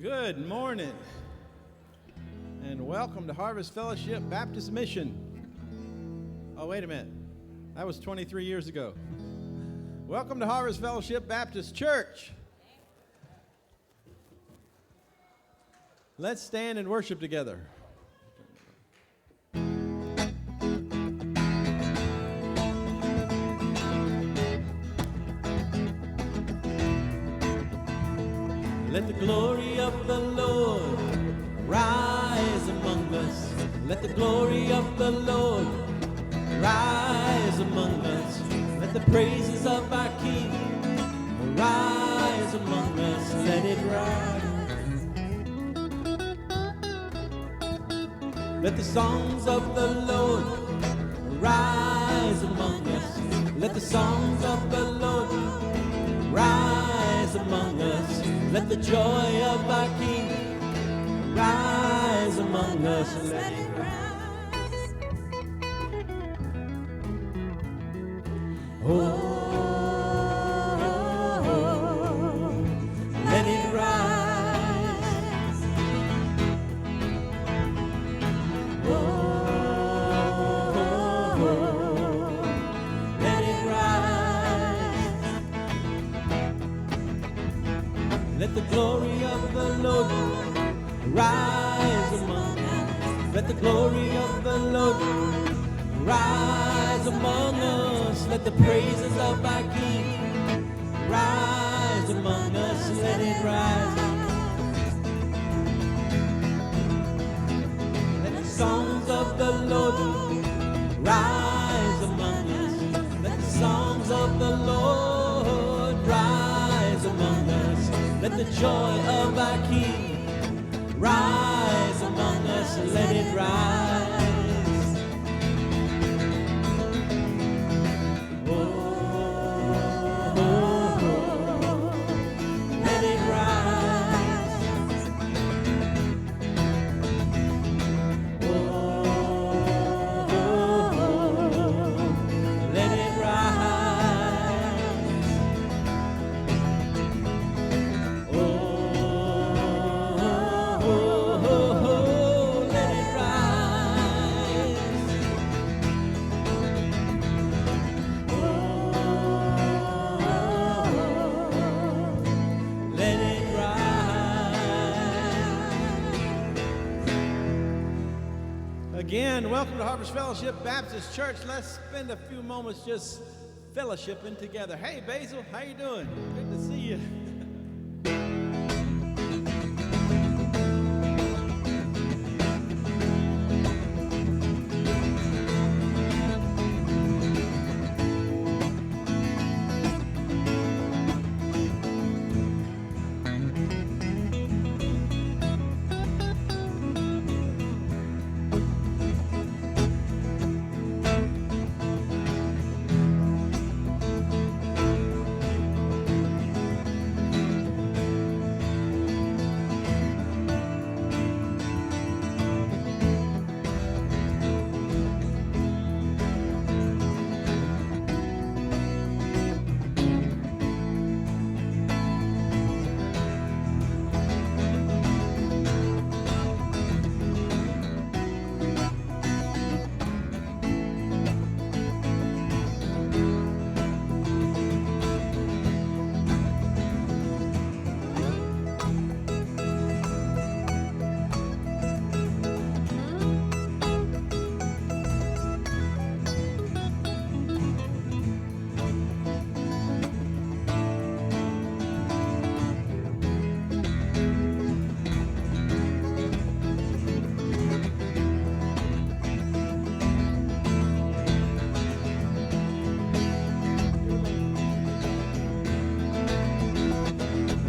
Good morning, and welcome to Harvest Fellowship Baptist Mission. Oh, wait a minute. That was 23 years ago. Welcome to Harvest Fellowship Baptist Church. Let's stand and worship together. Let the glory of the Lord rise among us. Let the glory of the Lord rise among us. Let the praises of our King rise among us. Let it rise. Let the songs of the Lord rise among us. Let the songs of the Lord rise among us. Let the joy of our King rise among us. Let it rise. Oh, let it rise. Oh, let it rise. Let the glory of the Lord rise among us. Let the glory of the Lord rise among us. Let the praises of our King rise among us. Let it rise. Let the songs of the Lord rise among us. Let the songs of the Lord rise among us. Let the joy of our King rise among us. Let it rise. Again, welcome to Harvest Fellowship Baptist Church. Let's spend a few moments just fellowshipping together. Hey, Basil, how you doing? Good to see you.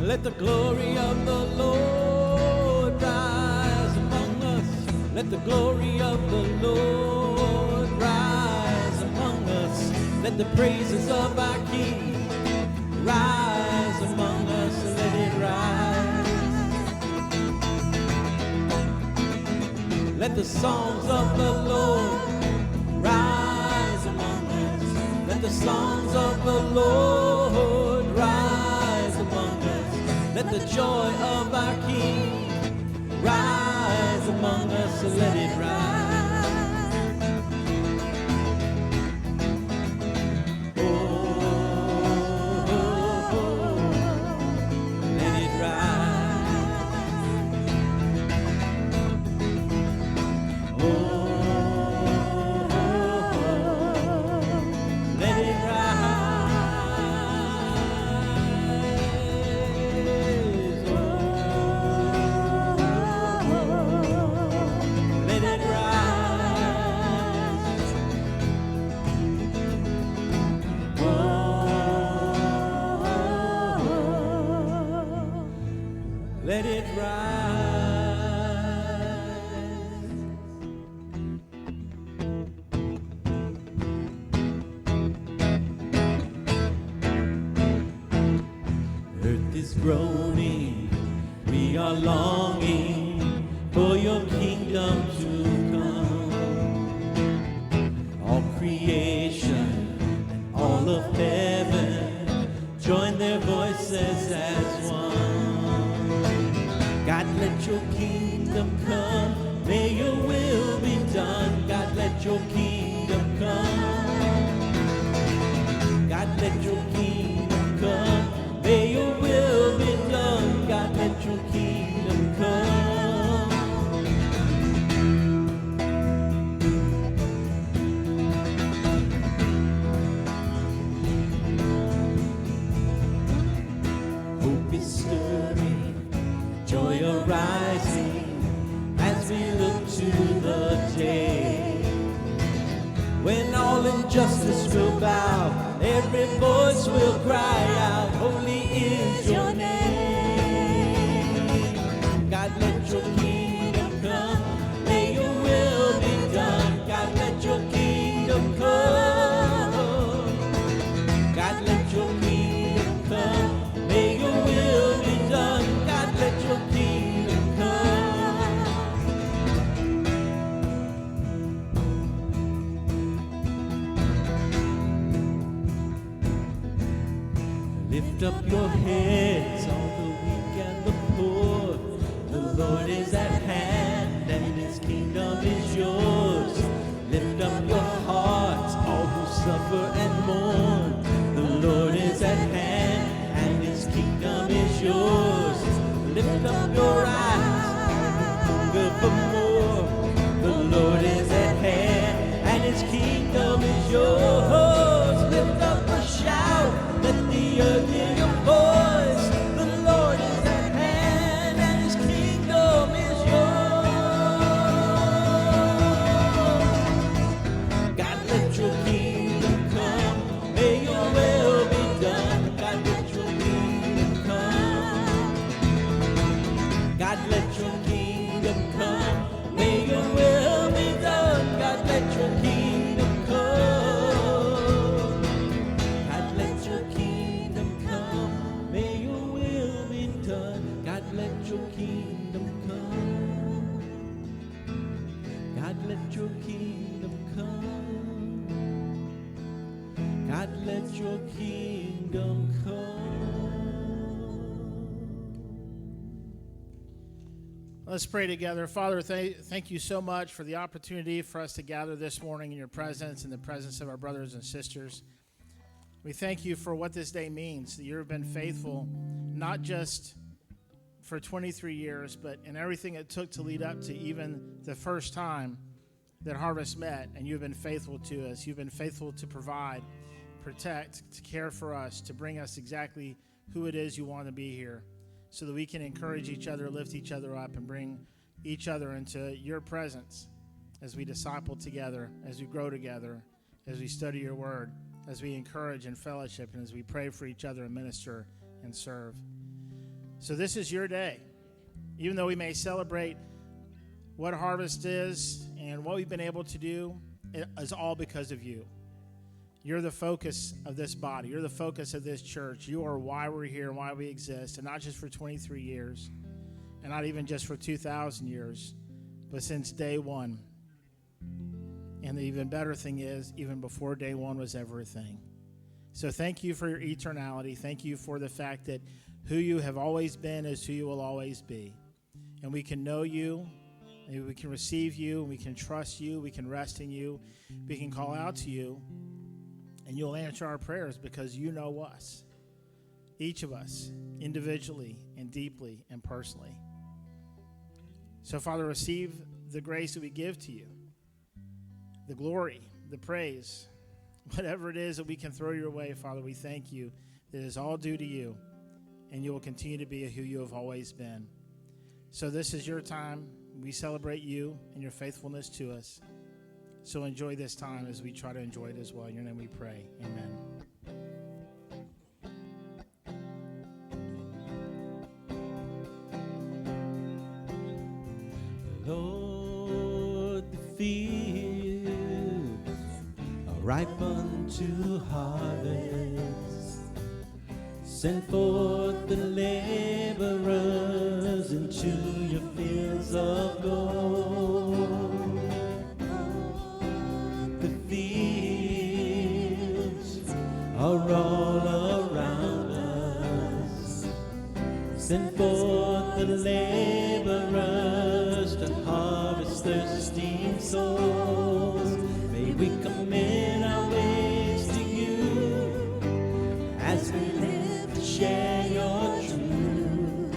Let the glory of the Lord rise among us. Let the glory of the Lord rise among us. Let the praises of our King rise among us. Let it rise. Let the songs of the Lord rise among us. Let the songs of the Lord rise among us. Let the joy of our King let it rise. Let it rise. Earth is groaning, we are longing for your kingdom to come. All creation and all of heaven join their voices as one. God, let your kingdom come, may your will be done. God, let your kingdom come. God, let your kingdom come, may your will be done. God, let your kingdom come. Hope is stirring, joy arising as we look to the day when all injustice will bow, every voice will cry out, holy is your name. God, let your kingdom come, may your will be done. God, let your kingdom come. God, let your kingdom come, may your will be done. God, let your kingdom come. Lift up your heads, all the weak and the poor. The Lord is at hand, and his kingdom is yours. Lift up your hearts, all who suffer and mourn. The Lord is at hand, and his kingdom is yours. Lift up your eyes, hunger for more. The Lord is at hand, and his kingdom is yours. Lift up a shout, let the earth hear your voice. The Lord is at hand, and his kingdom is yours. God, let your kingdom come, may your will be done. God, let your kingdom come. God, let your kingdom come, may your will be done. God, let your kingdom come. God, let your kingdom come, may your will be done. God, let your kingdom come. God, let your kingdom come. God, let your kingdom come. Let's pray together. Father, thank you so much for the opportunity for us to gather this morning in your presence, in the presence of our brothers and sisters. We thank you for what this day means, that you have been faithful, not just for 23 years, but in everything it took to lead up to even the first time that Harvest met, and you've been faithful to us. You've been faithful to provide, protect, to care for us, to bring us exactly who it is you want to be here, so that we can encourage each other, lift each other up, and bring each other into your presence as we disciple together, as we grow together, as we study your word, as we encourage and fellowship, and as we pray for each other and minister and serve. So this is your day. Even though we may celebrate what Harvest is and what we've been able to do, it is all because of you. You're the focus of this body. You're the focus of this church. You are why we're here and why we exist, and not just for 23 years, and not even just for 2,000 years, but since day one. And the even better thing is, even before day one was ever a thing. So thank you for your eternality. Thank you for the fact that who you have always been is who you will always be. And we can know you Maybe we can receive you, and we can trust you, we can rest in you, we can call out to you, and you'll answer our prayers because you know us, each of us, individually and deeply and personally. So, Father, receive the grace that we give to you, the glory, the praise, whatever it is that we can throw your way, Father, we thank you that it is all due to you, and you will continue to be who you have always been. So this is your time. We celebrate you and your faithfulness to us. So enjoy this time as we try to enjoy it as well. In your name we pray. Amen. Lord, the fields are ripe unto harvest. Send forth the laborers into your fields of gold. The fields are all around us. Send forth the laborers to harvest thirsty souls. May we commit our ways to you as we live to share your truth.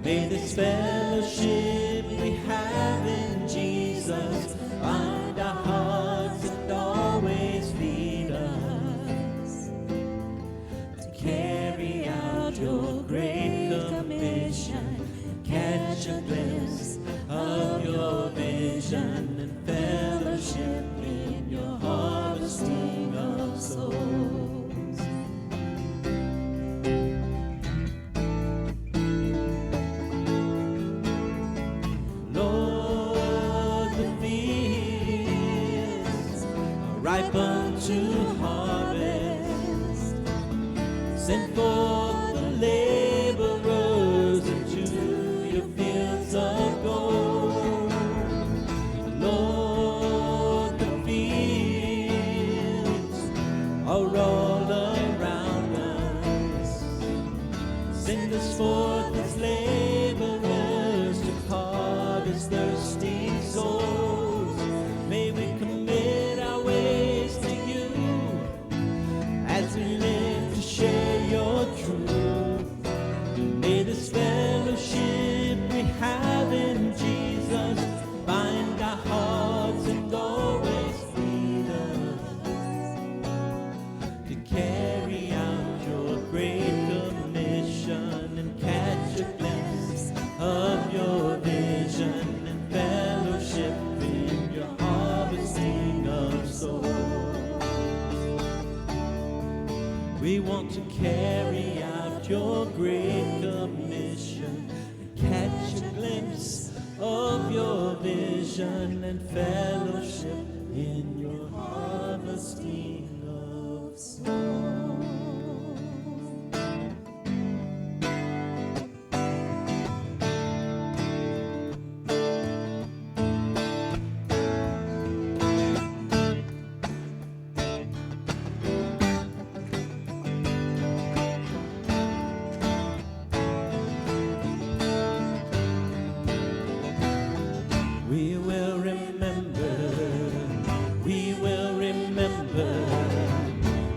May this fellowship we have in Jesus bind our hearts and always lead us to carry out your great commission, catch a glimpse of your vision and fellowship in your harvesting of souls. Lord, the fields are ripe unto harvest. Send forth the laborers into your fields of gold. Lord, the fields are all around us. Send us forth as laborers to harvest thirsty souls. May we commit our ways to you as we live to share your truth. May this fellowship we have in Jesus bind our hearts and always lead us to carry out your great commission and catch a glimpse of your vision and fellowship in your harvesting of souls. We want to carry out your great commission and catch a glimpse of your vision and fellowship in your harvesting of souls. We will remember, we will remember,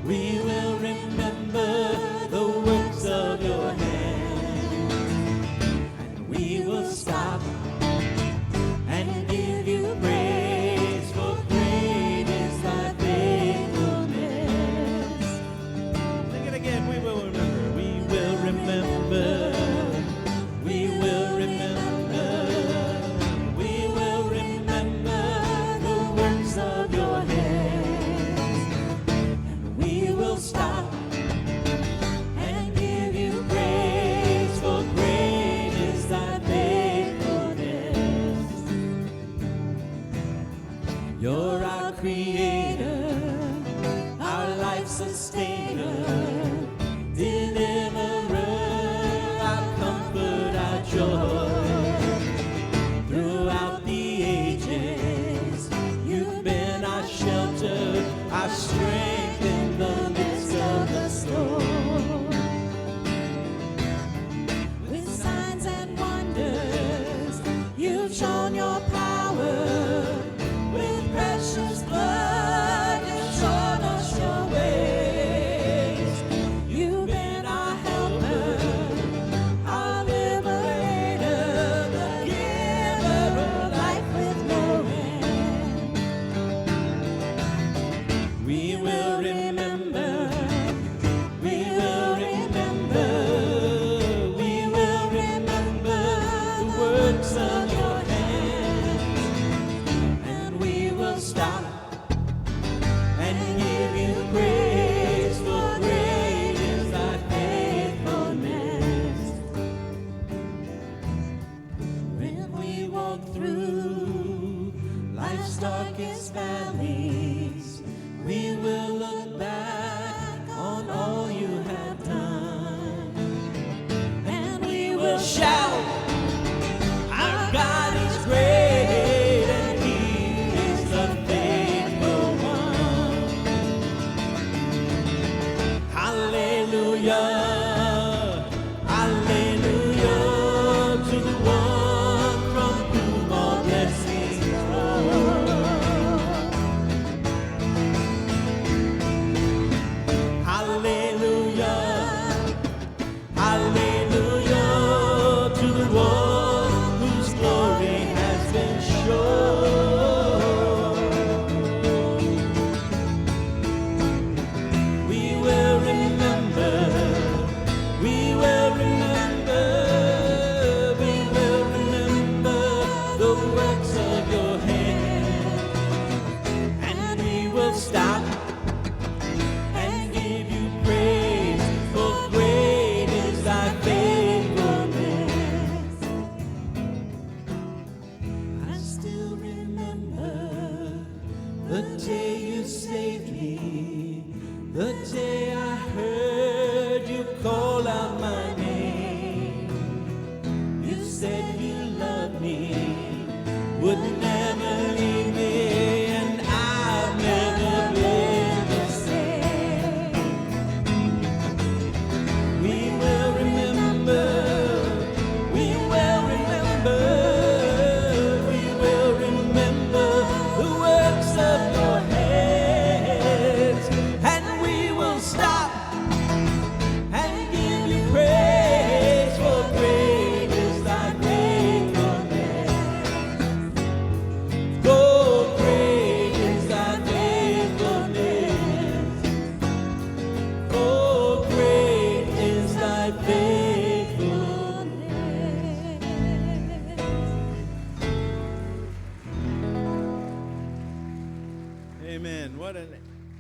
we will remember the works of your hands, and we will stop and give you praise, for great is thy faithfulness. Sing it again, we will remember, we will remember, we will remember. Stop and give you praise, for great is thy faithfulness. You're our creator, our life sustainer, deliverer, our comfort, our joy. Throughout the ages, you've been our shelter, our strength in the midst of the storm. With signs and wonders, you've shown your power. darkest valleys, we will look back on all you have done, and we will shout, our God is great, and He is the faithful one. Hallelujah.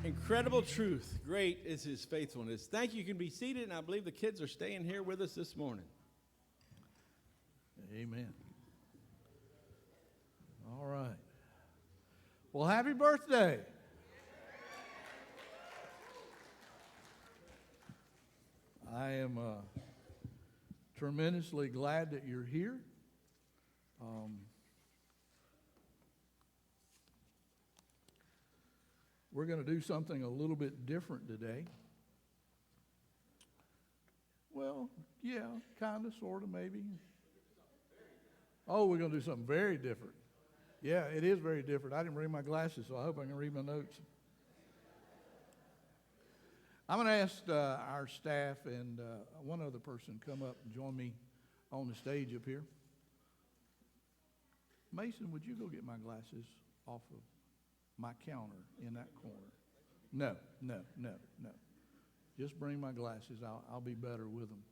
Incredible truth. Great is His faithfulness. Thank you. You can be seated, and I believe the kids are staying here with us this morning. Amen. All right. Well, happy birthday. I am tremendously glad that you're here. We're going to do something a little bit different today. Well, yeah, kind of, sort of, maybe. Oh, we're going to do something very different. Yeah, it is very different. I didn't bring my glasses, so I hope I can read my notes. I'm going to ask our staff and one other person come up and join me on the stage up here. Mason, would you go get my glasses off of my counter in that corner? No. Just bring my glasses. I'll be better with them.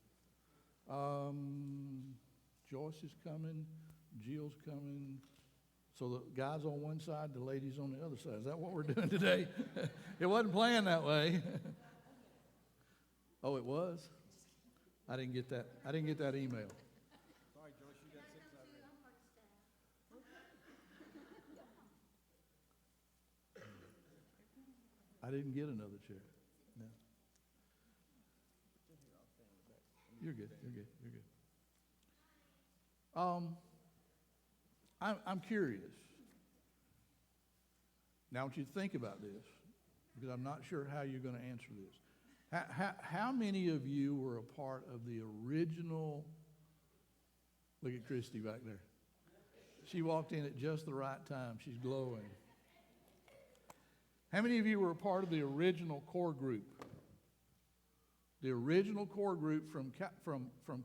Joyce is coming. Jill's coming. So the guys on one side, the ladies on the other side. Is that what we're doing today? It wasn't planned that way. Oh, it was? I didn't get that. I didn't get that email. Sorry, Joyce, you got 6 already. I didn't get another chair. No. You're good. I'm curious. Now I want you to think about this, because I'm not sure how you're going to answer this. How many of you were a part of the original? Look at Christy back there. She walked in at just the right time. She's glowing. How many of you were a part of the original core group? The original core group from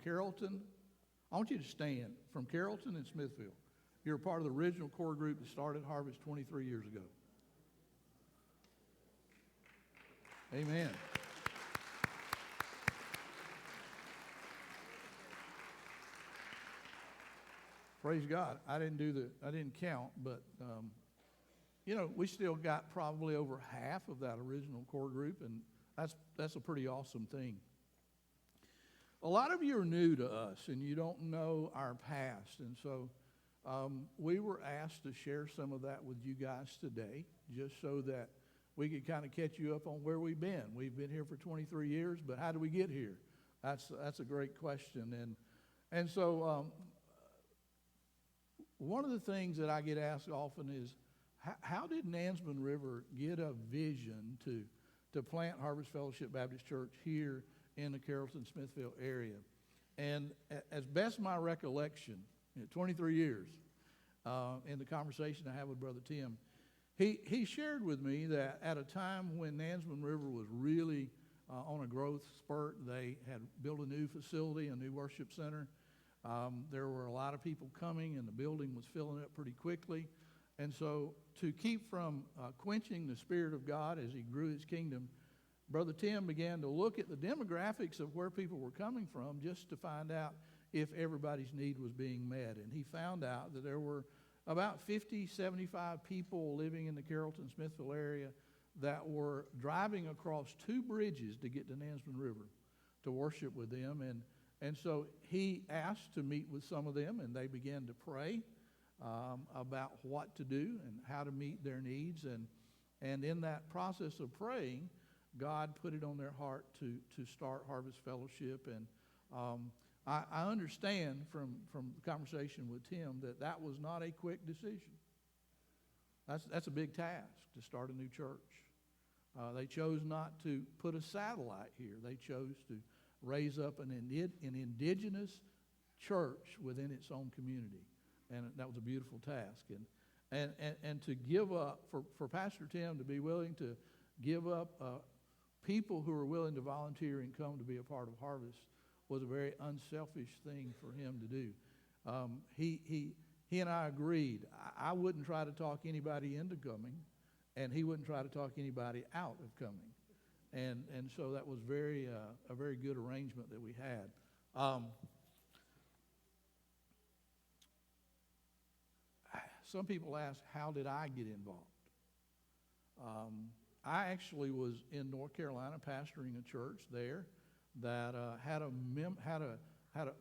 Carrollton. I want you to stand. From Carrollton and Smithfield. You're a part of the original core group that started Harvest 23 years ago. Amen. Praise God. I didn't count, but we still got probably over half of that original core group, and that's a pretty awesome thing. A lot of you are new to us, and you don't know our past, and so We were asked to share some of that with you guys today, just so that we could kind of catch you up on where we've been. We've been here for 23 years, but how did we get here? That's a great question. And so one of the things that I get asked often is, how did Nansemond River get a vision to plant Harvest Fellowship Baptist Church here in the Carrollton-Smithville area? And as best my recollection, 23 years, in the conversation I had with Brother Tim, he shared with me that at a time when Nansemond River was really on a growth spurt, they had built a new facility, a new worship center. There were a lot of people coming, and the building was filling up pretty quickly. And so to keep from quenching the Spirit of God as he grew his kingdom, Brother Tim began to look at the demographics of where people were coming from just to find out if everybody's need was being met. And he found out that there were about 50, 75 people living in the Carrollton-Smithville area that were driving across 2 bridges to get to Nansemond River to worship with them. And so he asked to meet with some of them, and they began to pray about what to do and how to meet their needs. And in that process of praying, God put it on their heart to start Harvest Fellowship. And I understand from the conversation with Tim that was not a quick decision. That's a big task to start a new church. They chose not to put a satellite here. They chose to raise up an indigenous church within its own community. And that was a beautiful task. And to give up, for Pastor Tim to be willing to give up people who are willing to volunteer and come to be a part of Harvest was a very unselfish thing for him to do. He and I agreed. I wouldn't try to talk anybody into coming, and he wouldn't try to talk anybody out of coming. And so that was a very good arrangement that we had. Some people ask, how did I get involved? I actually was in North Carolina pastoring a church there that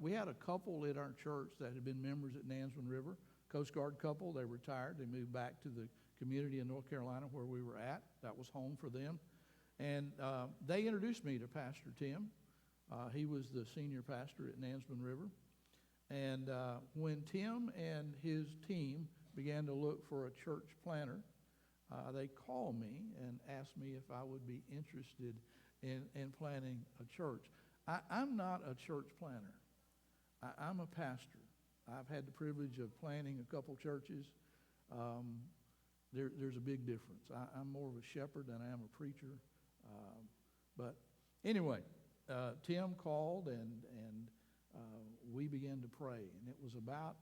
we had a couple at our church that had been members at Nansemond River, Coast Guard couple. They retired. They moved back to the community in North Carolina where we were at. That was home for them. And they introduced me to Pastor Tim. He was the senior pastor at Nansemond River. And when Tim and his team began to look for a church planter, they called me and asked me if I would be interested in planting a church. I'm not a church planter. I'm a pastor. I've had the privilege of planting a couple churches. There's a big difference. I'm more of a shepherd than I am a preacher. But anyway, Tim called and we began to pray. And it was about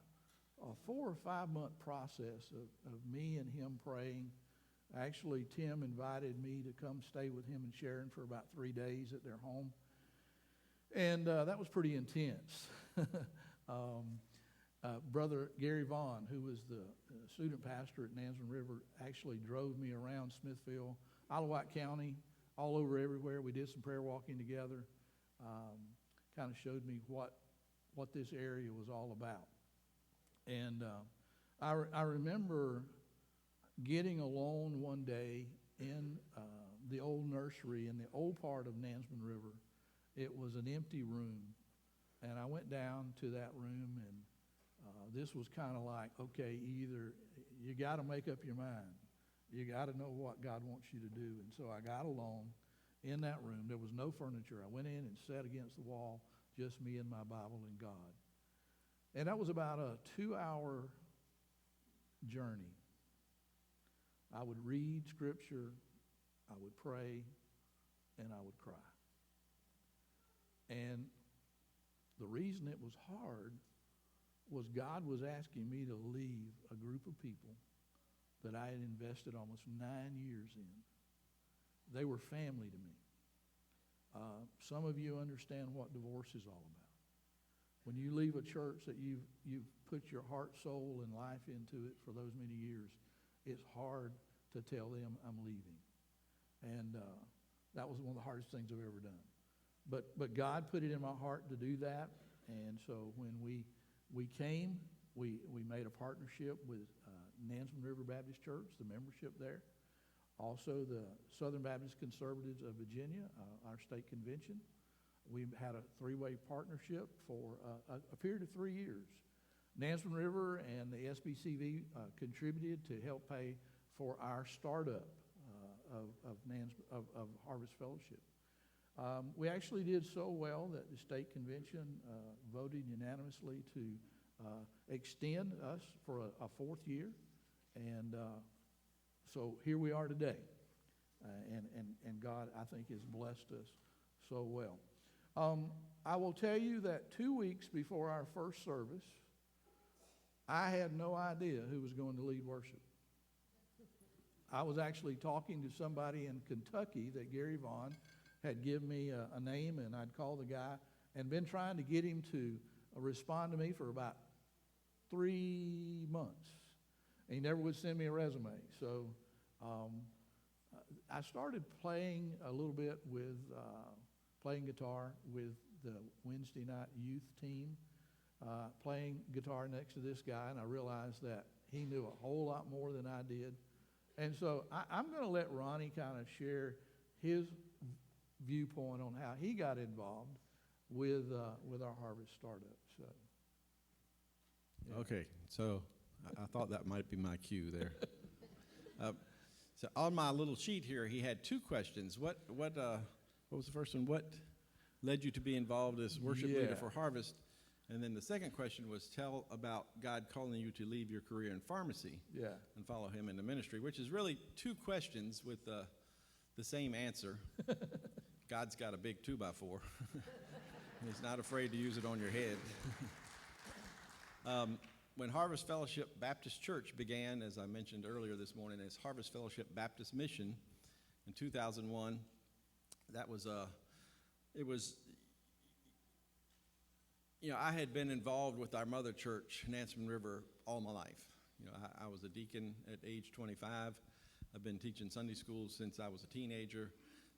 a 4 or 5 month process of me and him praying. Actually, Tim invited me to come stay with him and Sharon for about 3 days at their home. And that was pretty intense. Brother Gary Vaughn, who was the student pastor at Nansemond River, actually drove me around Smithville, Ottawatt County, all over everywhere. We did some prayer walking together. Kind of showed me what this area was all about. And I remember getting alone one day in the old nursery in the old part of Nansemond River. It was an empty room. And I went down to that room, and this was kind of like, okay, either you got to make up your mind. You got to know what God wants you to do. And so I got alone in that room. There was no furniture. I went in and sat against the wall, just me and my Bible and God. And that was about a 2-hour journey. I would read Scripture, I would pray, and I would cry. And the reason it was hard was God was asking me to leave a group of people that I had invested almost 9 years in. They were family to me. Some of you understand what divorce is all about. When you leave a church that you've put your heart, soul, and life into it for those many years, it's hard to tell them I'm leaving. And that was one of the hardest things I've ever done. But God put it in my heart to do that. And so when we came We made a partnership with Nansemond River Baptist Church, the membership there. Also, the Southern Baptist Conservatives of Virginia, our state convention. We had a three-way partnership for a period of 3 years. Nansemond River and the SBCV contributed to help pay for our startup of Harvest Fellowship. We actually did so well that the state convention voted unanimously to extend us for a fourth year. And so here we are today. And God, I think, has blessed us so well. I will tell you that 2 weeks before our first service, I had no idea who was going to lead worship. I was actually talking to somebody in Kentucky that Gary Vaughn had given me a name, and I'd called the guy and been trying to get him to respond to me for about 3 months. And he never would send me a resume. So I started playing a little bit with, playing guitar with the Wednesday night youth team, playing guitar next to this guy, and I realized that he knew a whole lot more than I did. And so I'm going to let Ronnie kind of share his viewpoint on how he got involved with our Harvest startup. So, yeah. Okay, so I thought that might be my cue there. So on my little sheet here, he had two questions. What was the first one? What led you to be involved as worship leader for Harvest? And then the second question was, tell about God calling you to leave your career in pharmacy and follow him into ministry, which is really two questions with the same answer. God's got a big 2x4. He's not afraid to use it on your head. When Harvest Fellowship Baptist Church began, as I mentioned earlier this morning, as Harvest Fellowship Baptist Mission in 2001, I had been involved with our mother church, Nansemond River, all my life. I was a deacon at age 25. I've been teaching Sunday school since I was a teenager.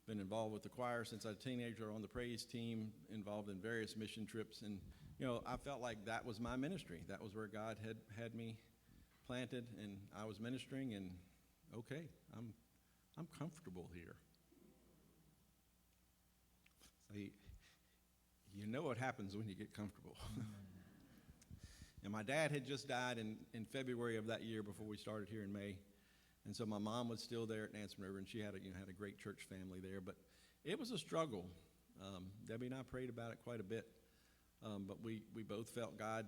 Been involved with the choir since I was a teenager, on the praise team, involved in various mission trips. And, I felt like that was my ministry. That was where God had me planted, and I was ministering, and okay, I'm comfortable here. So you know what happens when you get comfortable. And my dad had just died in February of that year before we started here in May. And so my mom was still there at Nansemond River, and she had a great church family there. But it was a struggle. Debbie and I prayed about it quite a bit. But we both felt God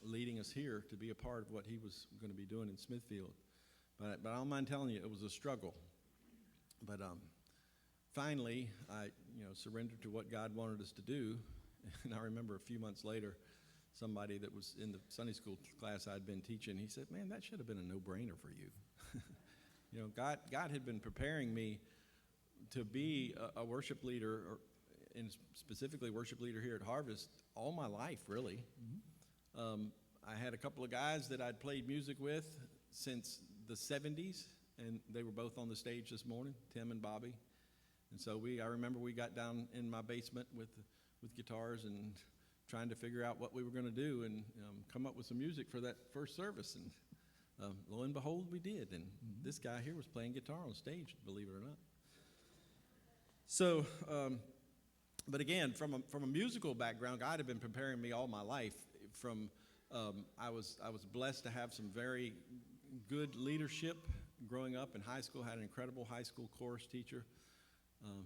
leading us here to be a part of what he was going to be doing in Smithfield. But I don't mind telling you, it was a struggle. But finally, I surrendered to what God wanted us to do. And I remember a few months later, somebody that was in the Sunday school class I'd been teaching, he said, "Man, that should have been a no-brainer for you." God had been preparing me to be a worship leader, and specifically worship leader here at Harvest, all my life, really. Mm-hmm. I had a couple of guys that I'd played music with since the 70s, and they were both on the stage this morning, Tim and Bobby. And so I remember we got down in my basement with guitars and trying to figure out what we were going to do and come up with some music for that first service. And lo and behold, we did. And this guy here was playing guitar on stage, believe it or not. So, but again, from a musical background, God had been preparing me all my life. I was blessed to have some very good leadership growing up in high school. Had an incredible high school chorus teacher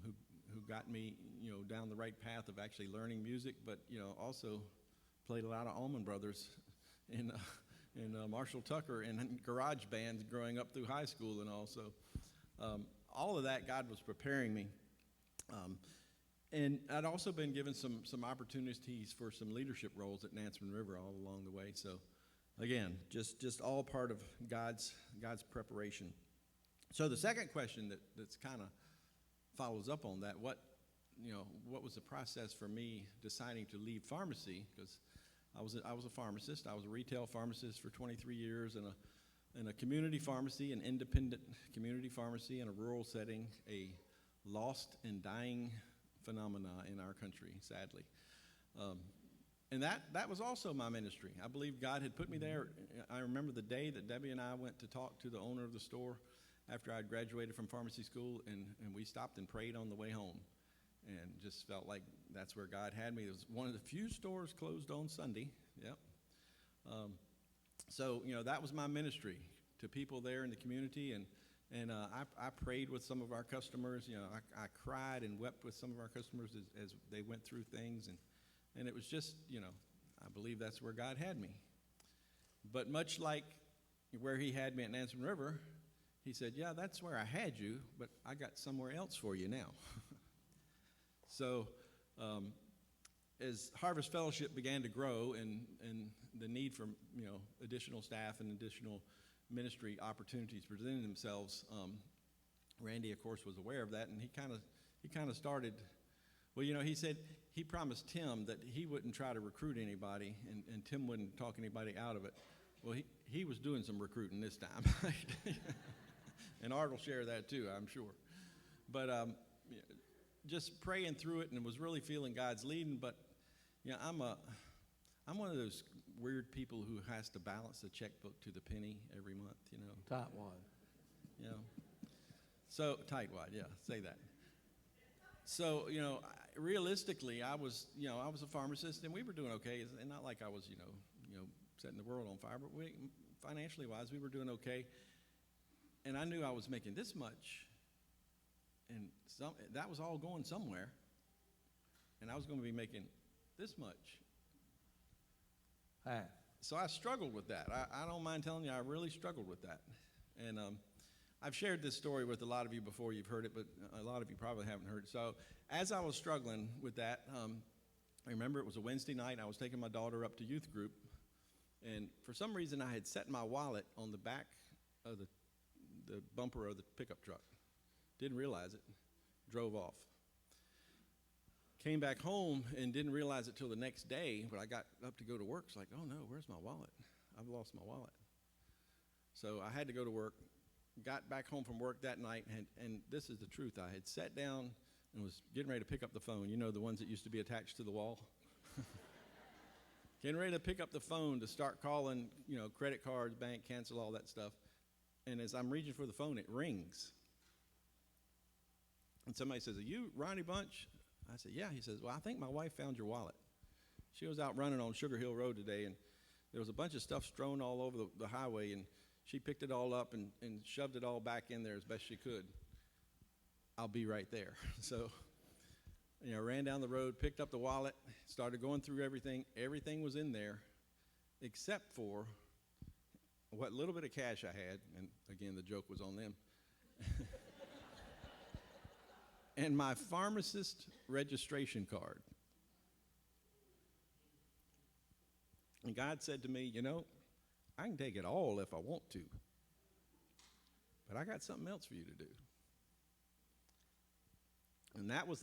who got me, down the right path of actually learning music, but also played a lot of Allman Brothers in Marshall Tucker and garage bands growing up through high school, and also all of that God was preparing me. And I'd also been given some opportunities for some leadership roles at Nansemond River all along the way. So again, just all part of God's preparation. So the second question that's kind of follows up on that, what was the process for me deciding to leave pharmacy? Because I was a pharmacist. I was a retail pharmacist for 23 years in a community pharmacy, an independent community pharmacy in a rural setting, a lost and dying phenomena in our country, sadly. And that was also my ministry. I believe God had put me there. I remember the day that Debbie and I went to talk to the owner of the store after I'd graduated from pharmacy school, and we stopped and prayed on the way home, and just felt like that's where God had me. It was one of the few stores closed on Sunday. Yep. So, that was my ministry to people there in the community, and I prayed with some of our customers. I cried and wept with some of our customers as they went through things, and it was just, I believe that's where God had me. But much like where he had me at Nansemond River, he said, yeah, that's where I had you, but I got somewhere else for you now. So as Harvest Fellowship began to grow and the need for, additional staff and additional ministry opportunities presented themselves, Randy, of course, was aware of that, and he kind of started. Well, he said he promised Tim that he wouldn't try to recruit anybody, and Tim wouldn't talk anybody out of it. Well, he was doing some recruiting this time, and Art will share that too, I'm sure. But just praying through it, and was really feeling God's leading. But I'm one of those weird people who has to balance the checkbook to the penny every month. Tightwad. So tightwad, yeah, say that. So realistically, I was a pharmacist, and we were doing okay. It's not like I was setting the world on fire, but financially wise, we were doing okay. And I knew I was making this much, and that was all going somewhere, and I was going to be making this much. So I struggled with that. I don't mind telling you, I really struggled with that. And I've shared this story with a lot of you before. You've heard it, but a lot of you probably haven't heard it. So as I was struggling with that, I remember it was a Wednesday night. I was taking my daughter up to youth group, and for some reason I had set my wallet on the back of the bumper of the pickup truck. Didn't realize it. Drove off. Came back home and didn't realize it till the next day. When I got up to go to work, it's like, oh no, where's my wallet? I've lost my wallet. So I had to go to work. Got back home from work that night, and this is the truth. I had sat down and was getting ready to pick up the phone. The ones that used to be attached to the wall. Getting ready to pick up the phone to start calling, credit cards, bank, cancel, all that stuff. And as I'm reaching for the phone, it rings. And somebody says, are you Ronnie Bunch? I said, yeah. He says, well, I think my wife found your wallet. She was out running on Sugar Hill Road today, and there was a bunch of stuff strewn all over the highway, and she picked it all up and shoved it all back in there as best she could. I'll be right there. So, ran down the road, picked up the wallet, started going through everything. Everything was in there except for what little bit of cash I had, and again, the joke was on them, and my pharmacist registration card. And God said to me, I can take it all if I want to, but I got something else for you to do. And that was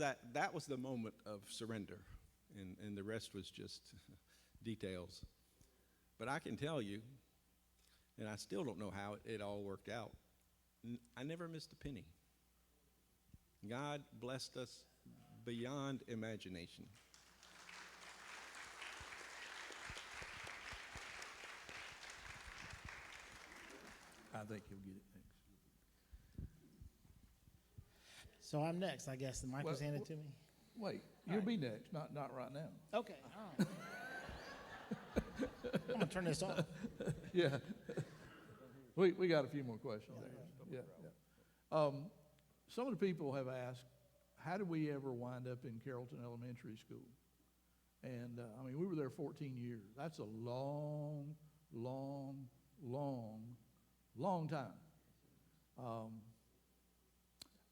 the moment of surrender, and the rest was just details. But I can tell you, and I still don't know how it all worked out, I never missed a penny. God blessed us beyond imagination. I think you'll get it next. So I'm next, I guess. The mic was handed to me. Wait, you'll be next, not right now. Okay. All right. I'm going to turn this off. Yeah. We got a few more questions there. Yeah. Some of the people have asked, how did we ever wind up in Carrollton Elementary School? And, we were there 14 years. That's a long, long, long, long time.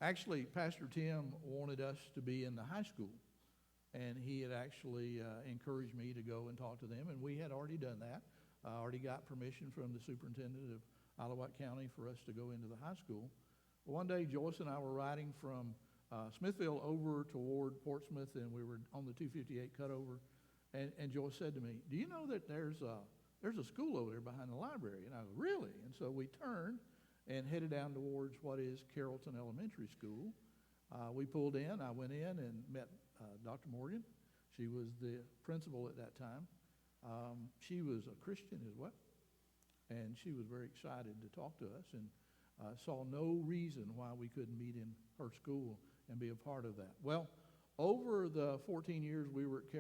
Actually, Pastor Tim wanted us to be in the high school, and he had actually encouraged me to go and talk to them, and we had already done that. I already got permission from the superintendent of Alawat County for us to go into the high school. Well, one day, Joyce and I were riding from Smithville over toward Portsmouth, and we were on the 258 cutover, and Joyce said to me, do you know that there's a school over there behind the library? And I go, really? And so we turned and headed down towards what is Carrollton Elementary School. We pulled in. I went in and met Dr. Morgan. She was the principal at that time. She was a Christian as well, and she was very excited to talk to us and saw no reason why we couldn't meet in her school and be a part of that. Well, over the 14 years we were at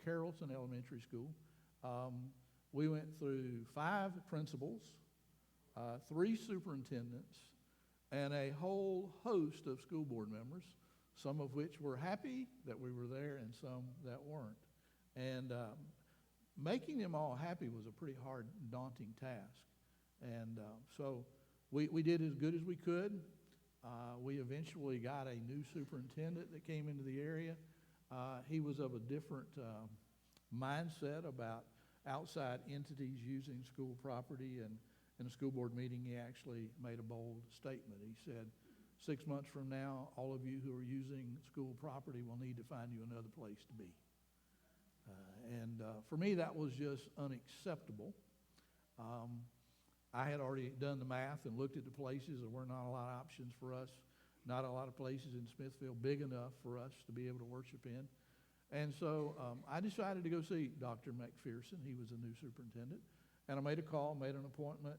Carrollton Elementary School, we went through 5 principals, 3 superintendents, and a whole host of school board members, some of which were happy that we were there and some that weren't. And making them all happy was a pretty hard, daunting task. And so we did as good as we could. We eventually got a new superintendent that came into the area. He was of a different mindset about outside entities using school property, and in a school board meeting he actually made a bold statement. He said, 6 months from now, all of you who are using school property will need to find you another place to be. And for me, that was just unacceptable. I had already done the math and looked at the places. There were not a lot of options for us, not a lot of places in Smithfield big enough for us to be able to worship in. And so I decided to go see Dr. McPherson. He was the new superintendent. And I made a call, made an appointment.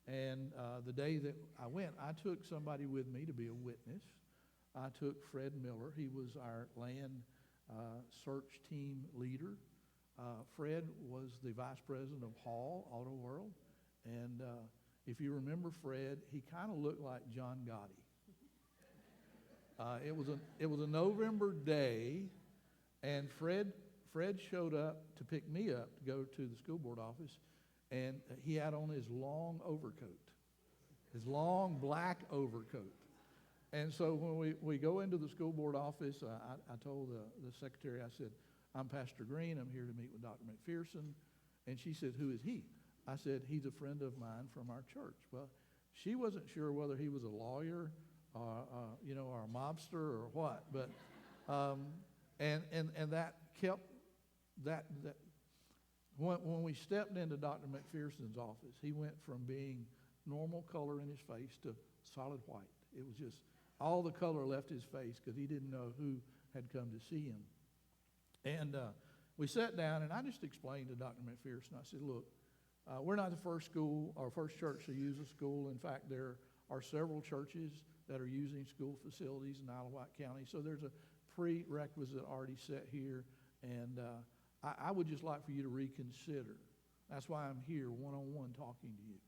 And the day that I went, I took somebody with me to be a witness. I took Fred Miller. He was our land search team leader. Fred was the vice president of Hall Auto World. And if you remember Fred, he kind of looked like John Gotti. It was a November day, and Fred showed up to pick me up to go to the school board office, and he had on his long overcoat, his long black overcoat. And so when we go into the school board office, I told the secretary, I said, I'm Pastor Green. I'm here to meet with Dr. McPherson. And she said, who is he? I said, he's a friend of mine from our church. Well, she wasn't sure whether he was a lawyer or a mobster or what. But and that kept that when we stepped into Dr. McPherson's office, he went from being normal color in his face to solid white. It was just all the color left his face because he didn't know who had come to see him. And we sat down, and I just explained to Dr. McPherson, I said, look, we're not the first school or first church to use a school. In fact, there are several churches that are using school facilities in Isle of Wight County. So there's a prerequisite already set here, and I would just like for you to reconsider. That's why I'm here one-on-one talking to you.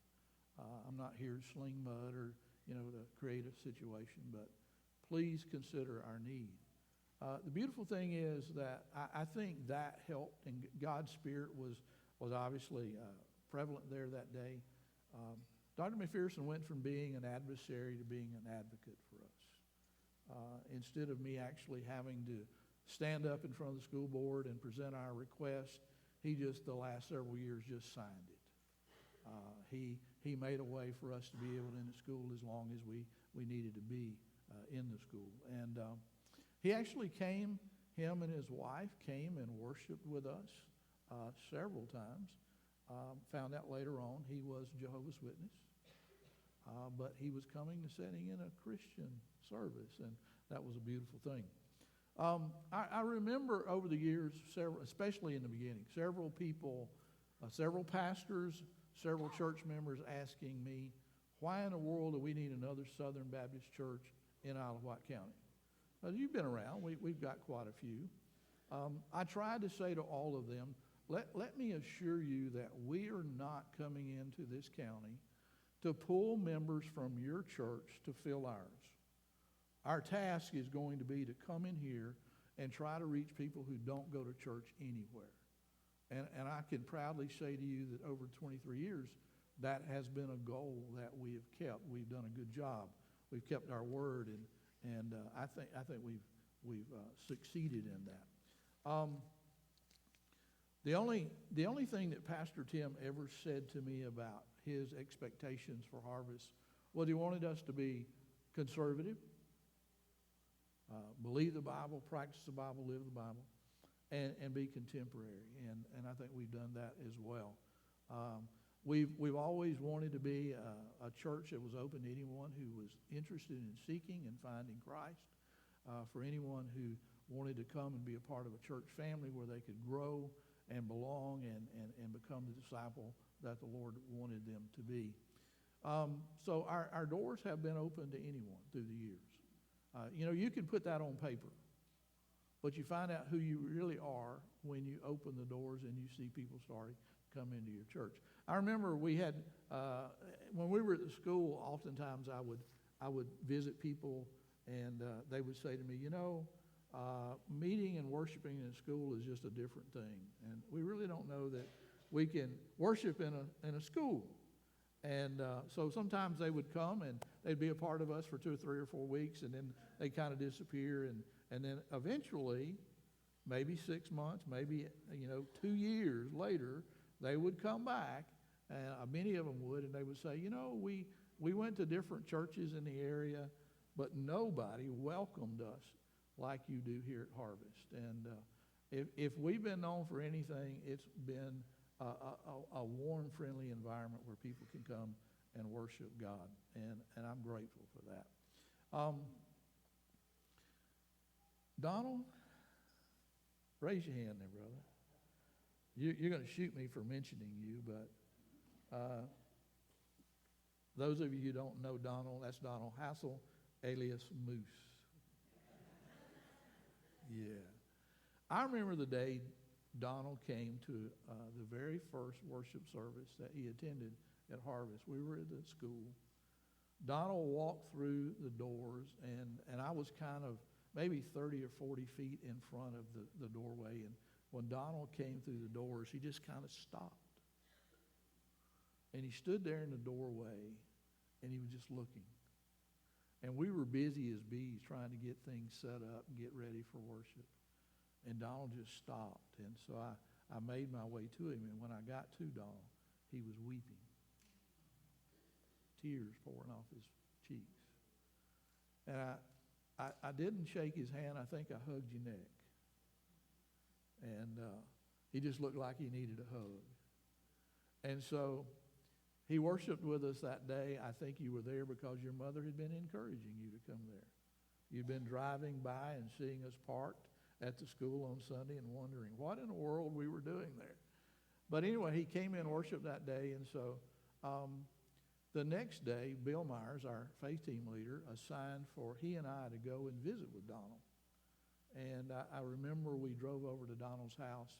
I'm not here to sling mud or, to create a situation, but please consider our need. The beautiful thing is that I think that helped, and God's Spirit was obviously prevalent there that day. Dr. McPherson went from being an adversary to being an advocate for us. Instead of me actually having to stand up in front of the school board and present our request, he just, the last several years, just signed it. He made a way for us to be able to in the school as long as we needed to be in the school. And he actually came, him and his wife came and worshiped with us several times. Found out later on he was Jehovah's Witness, but he was coming to setting in a Christian service, and that was a beautiful thing. I remember over the years, especially in the beginning, several people, several pastors, several church members asking me, why in the world do we need another Southern Baptist church in Isle of Wight County? Now, you've been around. We've got quite a few. I tried to say to all of them, let me assure you that we are not coming into this county to pull members from your church to fill ours. Our task is going to be to come in here and try to reach people who don't go to church anywhere. And I can proudly say to you that over 23 years, that has been a goal that we have kept. We've done a good job. We've kept our word, and I think we've succeeded in that. The only thing that Pastor Tim ever said to me about his expectations for Harvest was he wanted us to be conservative, believe the Bible, practice the Bible, live the Bible, and be contemporary. And I think we've done that as well. We've always wanted to be a church that was open to anyone who was interested in seeking and finding Christ, for anyone who wanted to come and be a part of a church family where they could grow and belong and become the disciple that the Lord wanted them to be. So our doors have been open to anyone through the years. You can put that on paper, but you find out who you really are when you open the doors and you see people starting to come into your church. I remember we had, when we were at the school, oftentimes I would visit people and they would say to me, meeting and worshiping in school is just a different thing. And we really don't know that we can worship in a school. And so sometimes they would come and they'd be a part of us for 2 or 3 or 4 weeks, and then they kind of disappear. And then eventually, maybe 6 months, maybe 2 years later, they would come back. Many of them would, and they would say, we went to different churches in the area, but nobody welcomed us like you do here at Harvest. And if we've been known for anything, it's been a warm, friendly environment where people can come and worship God, and I'm grateful for that. Donald, raise your hand there, brother. You're going to shoot me for mentioning you, but those of you who don't know Donald, that's Donald Hassel, alias Moose. Yeah. I remember the day Donald came to the very first worship service that he attended at Harvest. We were at the school. Donald walked through the doors, and I was kind of maybe 30 or 40 feet in front of the doorway. And when Donald came through the doors, he just kind of stopped. And he stood there in the doorway, and he was just looking. And we were busy as bees trying to get things set up and get ready for worship. And Donald just stopped. And so I made my way to him. And when I got to Donald, he was weeping. Tears pouring off his cheeks. And I didn't shake his hand. I think I hugged your neck. And he just looked like he needed a hug. And so he worshiped with us that day. I think you were there because your mother had been encouraging you to come there. You'd been driving by and seeing us parked at the school on Sunday and wondering what in the world we were doing there. But anyway, he came in and worshiped that day. And so the next day, Bill Myers, our faith team leader, assigned for he and I to go and visit with Donald. And I remember we drove over to Donald's house.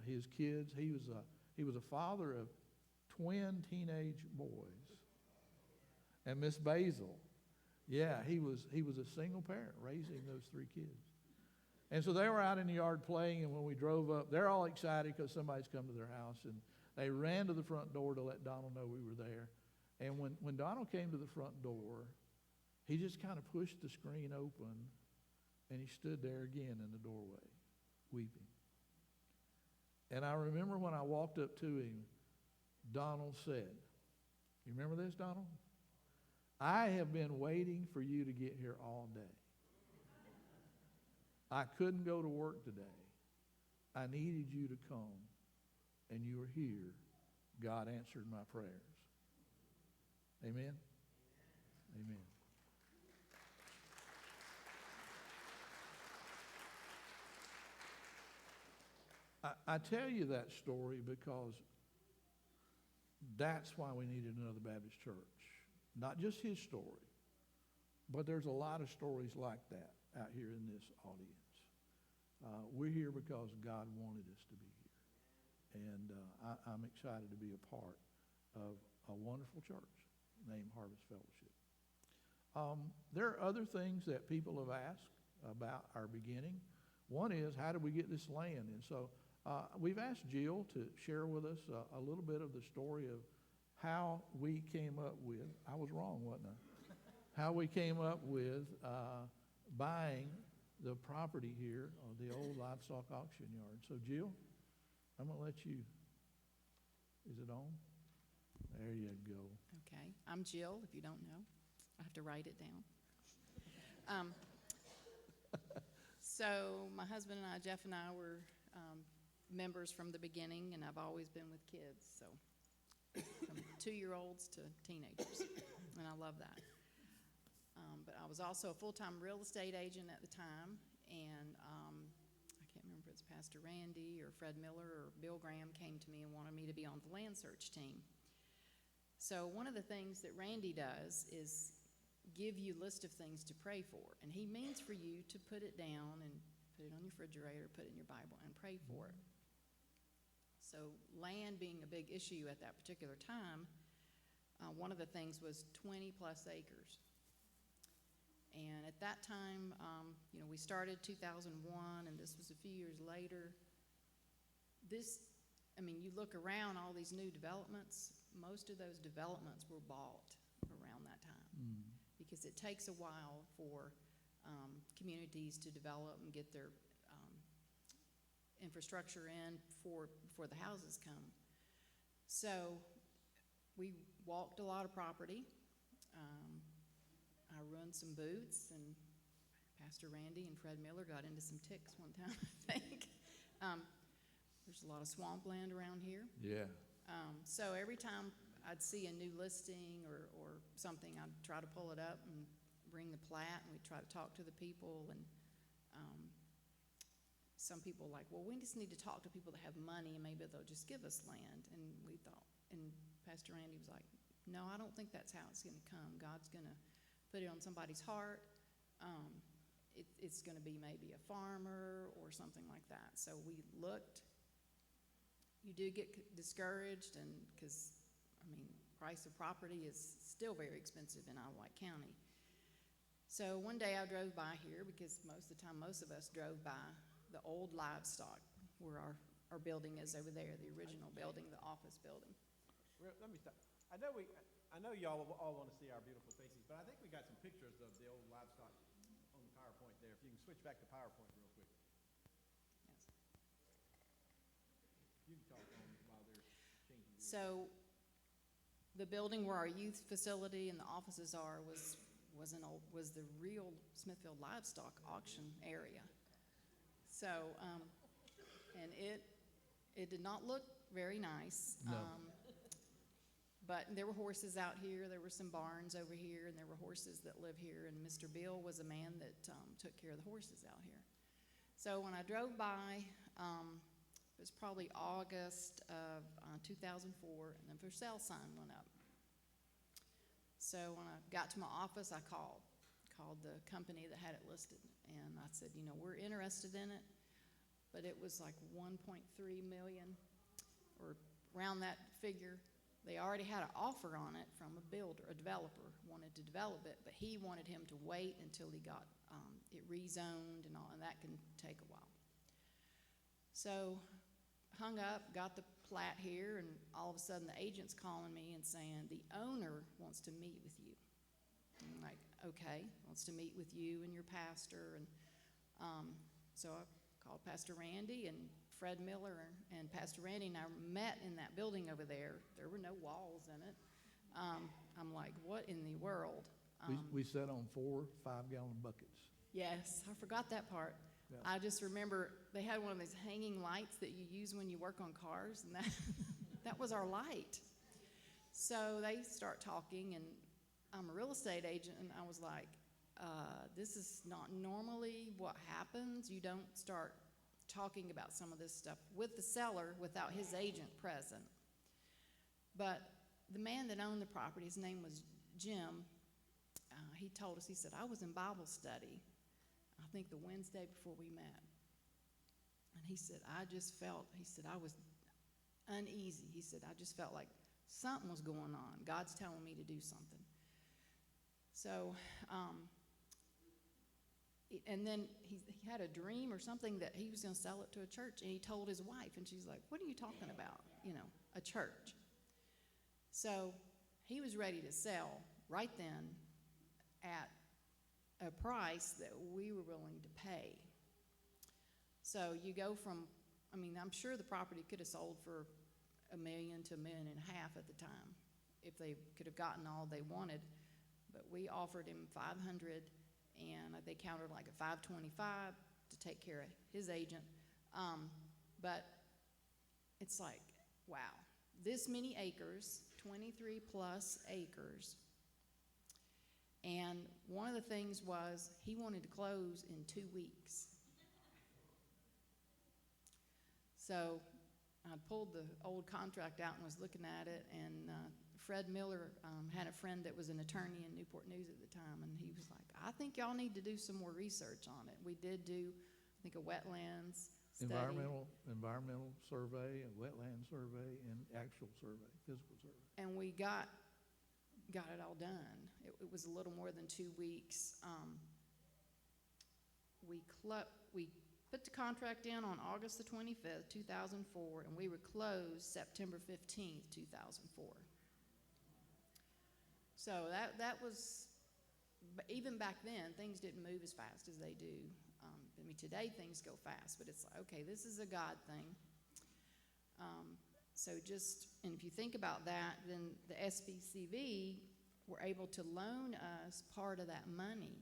His kids, he was a father of twin teenage boys. And Miss Basil, yeah, he was a single parent raising those 3 kids. And so they were out in the yard playing, and when we drove up, they're all excited because somebody's come to their house, and they ran to the front door to let Donald know we were there. And when Donald came to the front door, he just kind of pushed the screen open, and he stood there again in the doorway, weeping. And I remember when I walked up to him, Donald said, you remember this, Donald? I have been waiting for you to get here all day. I couldn't go to work today. I needed you to come, and you were here. God answered my prayers. Amen? Amen. I tell you that story because that's why we needed another Baptist church. Not just his story, but there's a lot of stories like that out here in this audience. We're here because God wanted us to be here. And I'm excited to be a part of a wonderful church named Harvest Fellowship. There are other things that people have asked about our beginning. One is, how did we get this land? And so we've asked Jill to share with us a little bit of the story of how we came up with, I was wrong, wasn't I? How we came up with buying the property here on the old livestock auction yard. So Jill, I'm going to let you, is it on? There you go. Okay, I'm Jill, if you don't know. I have to write it down. So my husband and I, Jeff and I, were members from the beginning, and I've always been with kids, so from 2-year-olds to teenagers, and I love that. But I was also a full-time real estate agent at the time, and I can't remember if it's Pastor Randy or Fred Miller or Bill Graham came to me and wanted me to be on the land search team. So one of the things that Randy does is give you a list of things to pray for, and he means for you to put it down and put it on your refrigerator, put it in your Bible, and pray for it. So land being a big issue at that particular time, one of the things was 20 plus acres. And at that time, you know, we started 2001, and this was a few years later. I mean, you look around all these new developments, most of those developments were bought around that time. Because it takes a while for communities to develop and get their infrastructure in before the houses come. So we walked a lot of property. I ruined some boots, and Pastor Randy and Fred Miller got into some ticks one time, I think. There's a lot of swampland around here. Yeah. So every time I'd see a new listing or something, I'd try to pull it up and bring the plat, and we'd try to talk to the people. And some people were like, well, we just need to talk to people that have money, and maybe they'll just give us land. And we thought, and Pastor Randy was like, no, I don't think that's how it's going to come. God's going to put it on somebody's heart. It's going to be maybe a farmer or something like that. So we looked. You do get discouraged, and because, I mean, price of property is still very expensive in Iowa County. So one day I drove by here, because most of the time, most of us drove by the old livestock where our building is over there, the original building, the office building. Let me stop. I know y'all all want to see our beautiful faces, but I think we got some pictures of the old livestock on the PowerPoint there. If you can switch back to PowerPoint real quick. Yes. You can talk on while they're changing. So the building where our youth facility and the offices are was the real Smithfield livestock auction area. So, and it did not look very nice. No. But there were horses out here, there were some barns over here, and there were horses that live here, and Mr. Bill was a man that took care of the horses out here. So when I drove by, it was probably August of 2004, and the for sale sign went up. So when I got to my office, I called the company that had it listed, and I said, you know, we're interested in it, but it was like 1.3 million, or around that figure. They already had an offer on it from a developer wanted to develop it, but he wanted him to wait until he got it rezoned and all, and that can take a while. So hung up, got the plat here, and all of a sudden the agent's calling me and saying, the owner wants to meet with you. And I'm like, okay, wants to meet with you and your pastor. And so I called Pastor Randy, and Fred Miller and Pastor Randy and I met in that building over there. There were no walls in it. I'm like, what in the world? We sat on 4 5-gallon buckets. Yes, I forgot that part. Yeah. I just remember they had one of those hanging lights that you use when you work on cars, and that was our light. So they start talking, and I'm a real estate agent, and I was like, this is not normally what happens. You don't start talking about some of this stuff with the seller without his agent present. But the man that owned the property, his name was Jim, he told us, he said, I was in Bible study, I think the Wednesday before we met. And he said, I was uneasy. He said, I just felt like something was going on. God's telling me to do something. So, and then he had a dream or something that he was going to sell it to a church, and he told his wife, and she's like, what are you talking about? You know, a church. So he was ready to sell right then at a price that we were willing to pay. So you go from, I mean, I'm sure the property could have sold for $1 million to $1.5 million at the time if they could have gotten all they wanted. But we offered him $500, and they countered like a $525 to take care of his agent. But it's like, wow, this many acres, 23 plus acres. And one of the things was he wanted to close in 2 weeks. So I pulled the old contract out and was looking at it, and Fred Miller had a friend that was an attorney in Newport News at the time, and he was like, I think y'all need to do some more research on it. We did do, I think, a wetlands study. Environmental survey, a wetland survey, and actual survey, physical survey. And we got it all done. It was a little more than 2 weeks. We put the contract in on August the 25th, 2004, and we were closed September 15th, 2004. So that was, but even back then, things didn't move as fast as they do. I mean, today things go fast, but it's like, okay, this is a God thing. So just, and if you think about that, then the SBCV were able to loan us part of that money,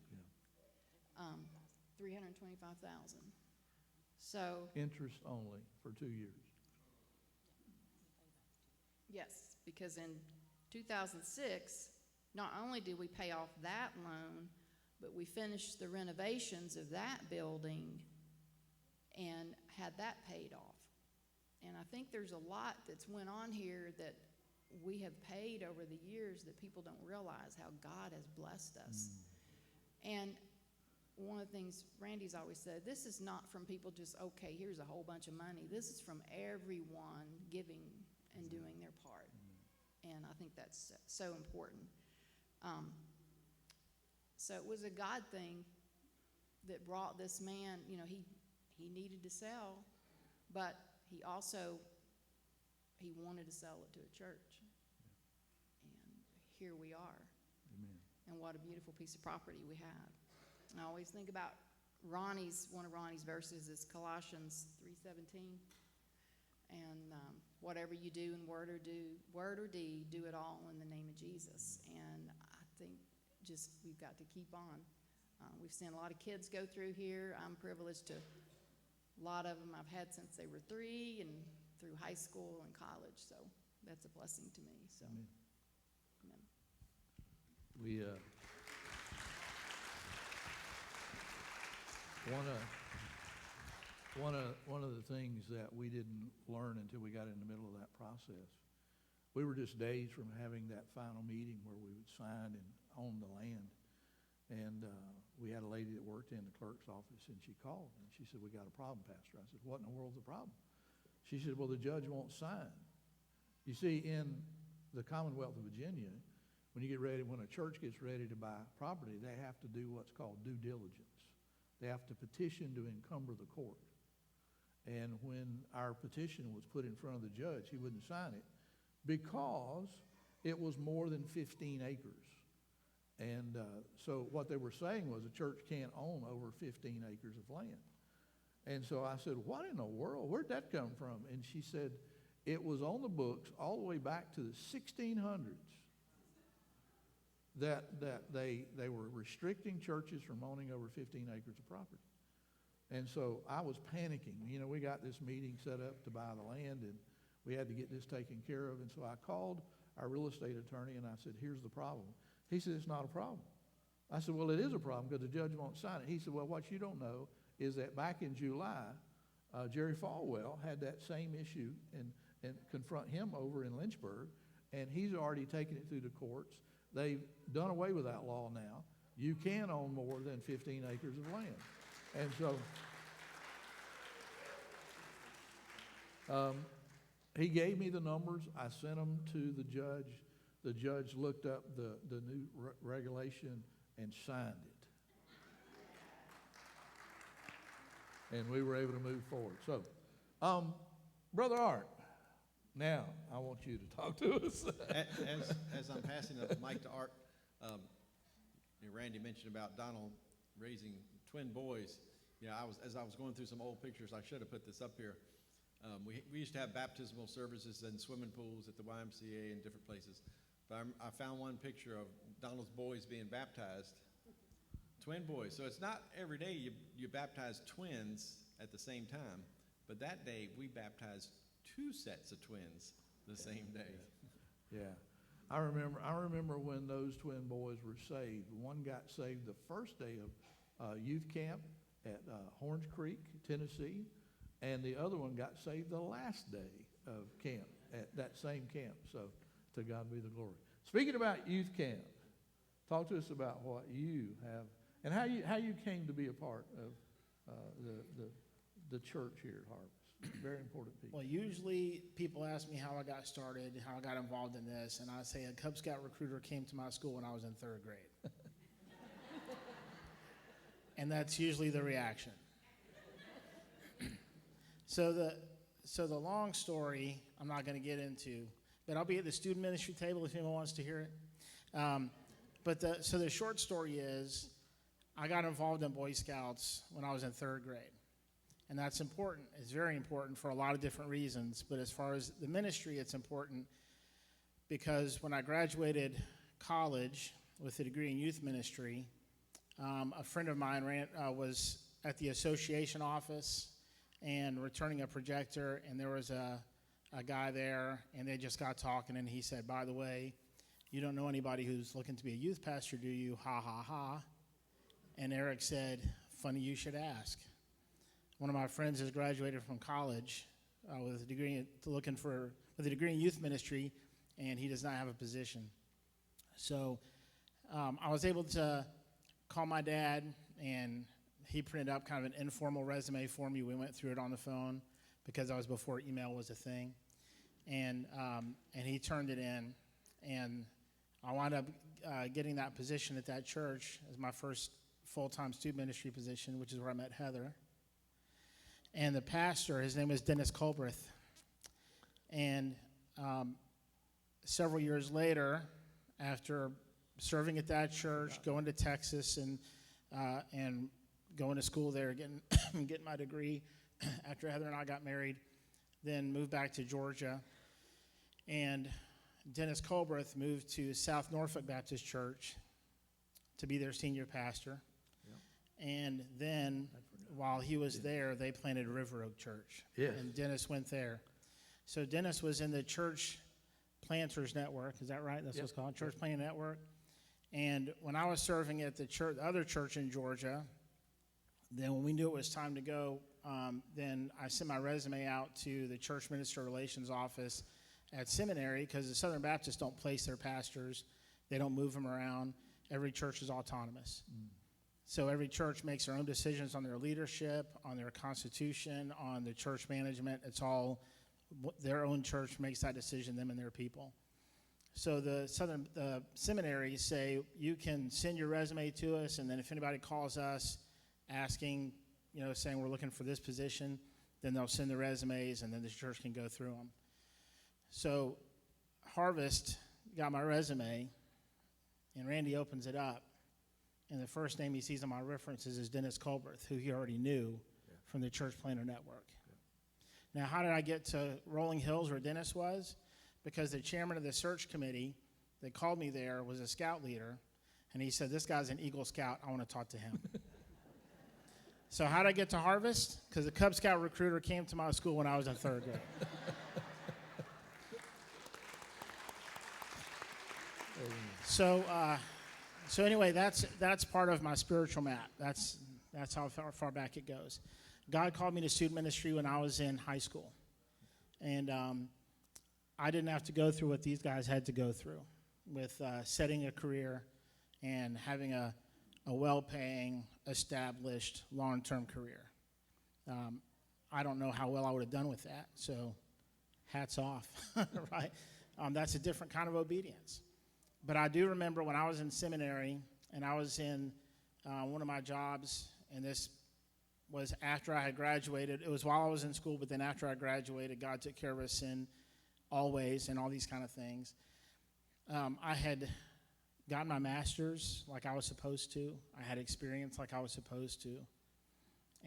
$325,000. So Interest only for 2 years. yes, because in 2006, not only did we pay off that loan, but we finished the renovations of that building and had that paid off. And I think there's a lot that's went on here that we have paid over the years that people don't realize how God has blessed us. And one of the things Randy's always said, this is not from people just, okay, here's a whole bunch of money. This is from everyone giving and doing their part. And I think that's so important. So it was a God thing that brought this man, you know, he needed to sell, but he wanted to sell it to a church. And here we are. Amen. And what a beautiful piece of property we have. I always think about one of Ronnie's verses is Colossians 3:17. And whatever you do in word or deed, do it all in the name of Jesus. And I think just we've got to keep on. We've seen a lot of kids go through here. I'm privileged to, a lot of them I've had since they were 3 and through high school and college. So that's a blessing to me. So, Amen. amen. We one of the things that we didn't learn until we got in the middle of that process, we were just days from having that final meeting where we would sign and own the land. And we had a lady that worked in the clerk's office, and she called, and she said, we got a problem, Pastor. I said, what in the world's the problem? She said, well, the judge won't sign. You see, in the Commonwealth of Virginia, when a church gets ready to buy property, they have to do what's called due diligence. They have to petition to encumber the court. And when our petition was put in front of the judge, he wouldn't sign it because it was more than 15 acres. And so what they were saying was a church can't own over 15 acres of land. And so I said, what in the world? Where'd that come from? And she said, it was on the books all the way back to the 1600s that they were restricting churches from owning over 15 acres of property. And so I was panicking. You know, we got this meeting set up to buy the land, and we had to get this taken care of. And so I called our real estate attorney, and I said, here's the problem. He said, it's not a problem. I said, well, it is a problem because the judge won't sign it. He said, well, what you don't know is that back in July, Jerry Falwell had that same issue and confront him over in Lynchburg, and he's already taken it through the courts. They've done away with that law now. You can own more than 15 acres of land. And so he gave me the numbers. I sent them to the judge. The judge looked up the new regulation and signed it. And we were able to move forward. So, Brother Art, now I want you to talk to us. As I'm passing the mic to Art, Randy mentioned about Donald raising twin boys. Yeah, as I was going through some old pictures, I should have put this up here. We used to have baptismal services in swimming pools at the YMCA and different places. But I found one picture of Donald's boys being baptized, twin boys. So it's not every day you baptize twins at the same time, but that day we baptized 2 sets of twins the same day. Yeah. I remember when those twin boys were saved. One got saved the first day of youth camp at Orange Creek, Tennessee, and the other one got saved the last day of camp, at that same camp. So to God be the glory. Speaking about youth camp, talk to us about what you have and how you came to be a part of the church here at Harvest. Very important piece. Well, usually people ask me how I got started, how I got involved in this, and I say a Cub Scout recruiter came to my school when I was in 3rd grade. And that's usually the reaction. So the long story, I'm not going to get into, but I'll be at the student ministry table if anyone wants to hear it. So the short story is, I got involved in Boy Scouts when I was in 3rd grade. And that's important. It's very important for a lot of different reasons. But as far as the ministry, it's important because when I graduated college with a degree in youth ministry, a friend of mine was at the association office and returning a projector, and there was a guy there, and they just got talking, and he said, by the way, you don't know anybody who's looking to be a youth pastor, do you? Ha, ha, ha. And Eric said, funny you should ask. One of my friends has graduated from college with a degree in youth ministry, and he does not have a position. So I was able to call my dad, and he printed up kind of an informal resume for me. We went through it on the phone because that was before email was a thing, and he turned it in, and I wound up getting that position at that church as my first full-time student ministry position, which is where I met Heather. And the pastor, his name was Dennis Colbreth. And several years later, after serving at that church, going to Texas and going to school there, getting my degree, after Heather and I got married, then moved back to Georgia. And Dennis Colbreth moved to South Norfolk Baptist Church to be their senior pastor. Yep. And then while he was there, they planted River Oak Church. Yes. And Dennis went there. So Dennis was in the Church Planters Network. Is that right? That's what it's called, Church Planting Network. And when I was serving at the other church in Georgia, then when we knew it was time to go, then I sent my resume out to the Church Minister Relations Office at seminary because the Southern Baptists don't place their pastors. They don't move them around. Every church is autonomous. So every church makes their own decisions on their leadership, on their constitution, on the church management. It's all their own church makes that decision, them and their people. So the seminaries say you can send your resume to us, and then if anybody calls us asking, saying we're looking for this position, then they'll send the resumes, and then the church can go through them. So Harvest got my resume, and Randy opens it up. And the first name he sees on my references is Dennis Colbreth, who he already knew from the Church Planter Network. Yeah. Now, how did I get to Rolling Hills where Dennis was? Because the chairman of the search committee that called me there was a scout leader, and he said, this guy's an Eagle Scout. I want to talk to him. So how did I get to Harvest? Because the Cub Scout recruiter came to my school when I was in 3rd grade. So anyway, that's part of my spiritual map. That's how far back it goes. God called me to student ministry when I was in high school. And I didn't have to go through what these guys had to go through with setting a career and having a well-paying, established, long-term career. I don't know how well I would have done with that, so hats off, right? That's a different kind of obedience. But I do remember when I was in seminary and I was in one of my jobs, and this was after I had graduated. It was while I was in school, but then after I graduated, God took care of us in all ways and all these kind of things. I had gotten my master's like I was supposed to. I had experience like I was supposed to.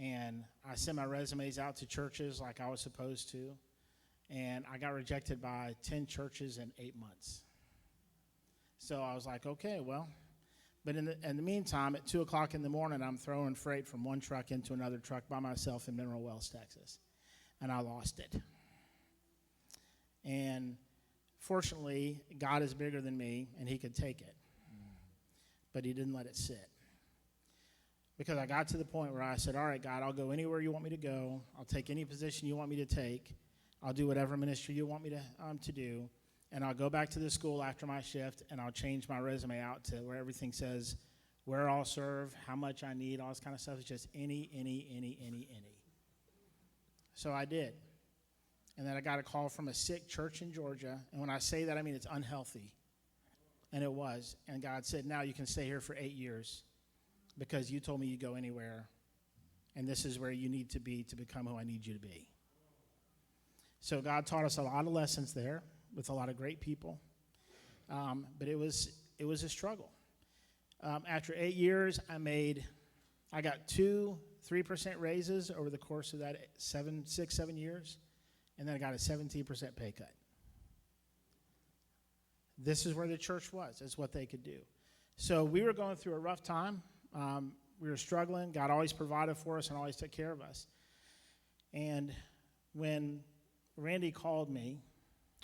And I sent my resumes out to churches like I was supposed to. And I got rejected by 10 churches in 8 months. So I was like, okay, well. But in the meantime, at 2 o'clock in the morning, I'm throwing freight from one truck into another truck by myself in Mineral Wells, Texas. And I lost it. And fortunately, God is bigger than me, and he could take it. But he didn't let it sit. because I got to the point where I said, all right, God, I'll go anywhere you want me to go. I'll take any position you want me to take. I'll do whatever ministry you want me to do. And I'll go back to the school after my shift, and I'll change my resume out to where everything says where I'll serve, how much I need, all this kind of stuff. It's just any. So I did. And then I got a call from a sick church in Georgia. And when I say that, I mean it's unhealthy. And it was. And God said, now you can stay here for 8 years because you told me you'd go anywhere. And this is where you need to be to become who I need you to be. So God taught us a lot of lessons there with a lot of great people. But it was a struggle. After 8 years, I got 2-3% raises over the course of that 7 years. And then I got a 17% pay cut. This is where the church was. It's what they could do. So we were going through a rough time. We were struggling. God always provided for us and always took care of us. And when Randy called me,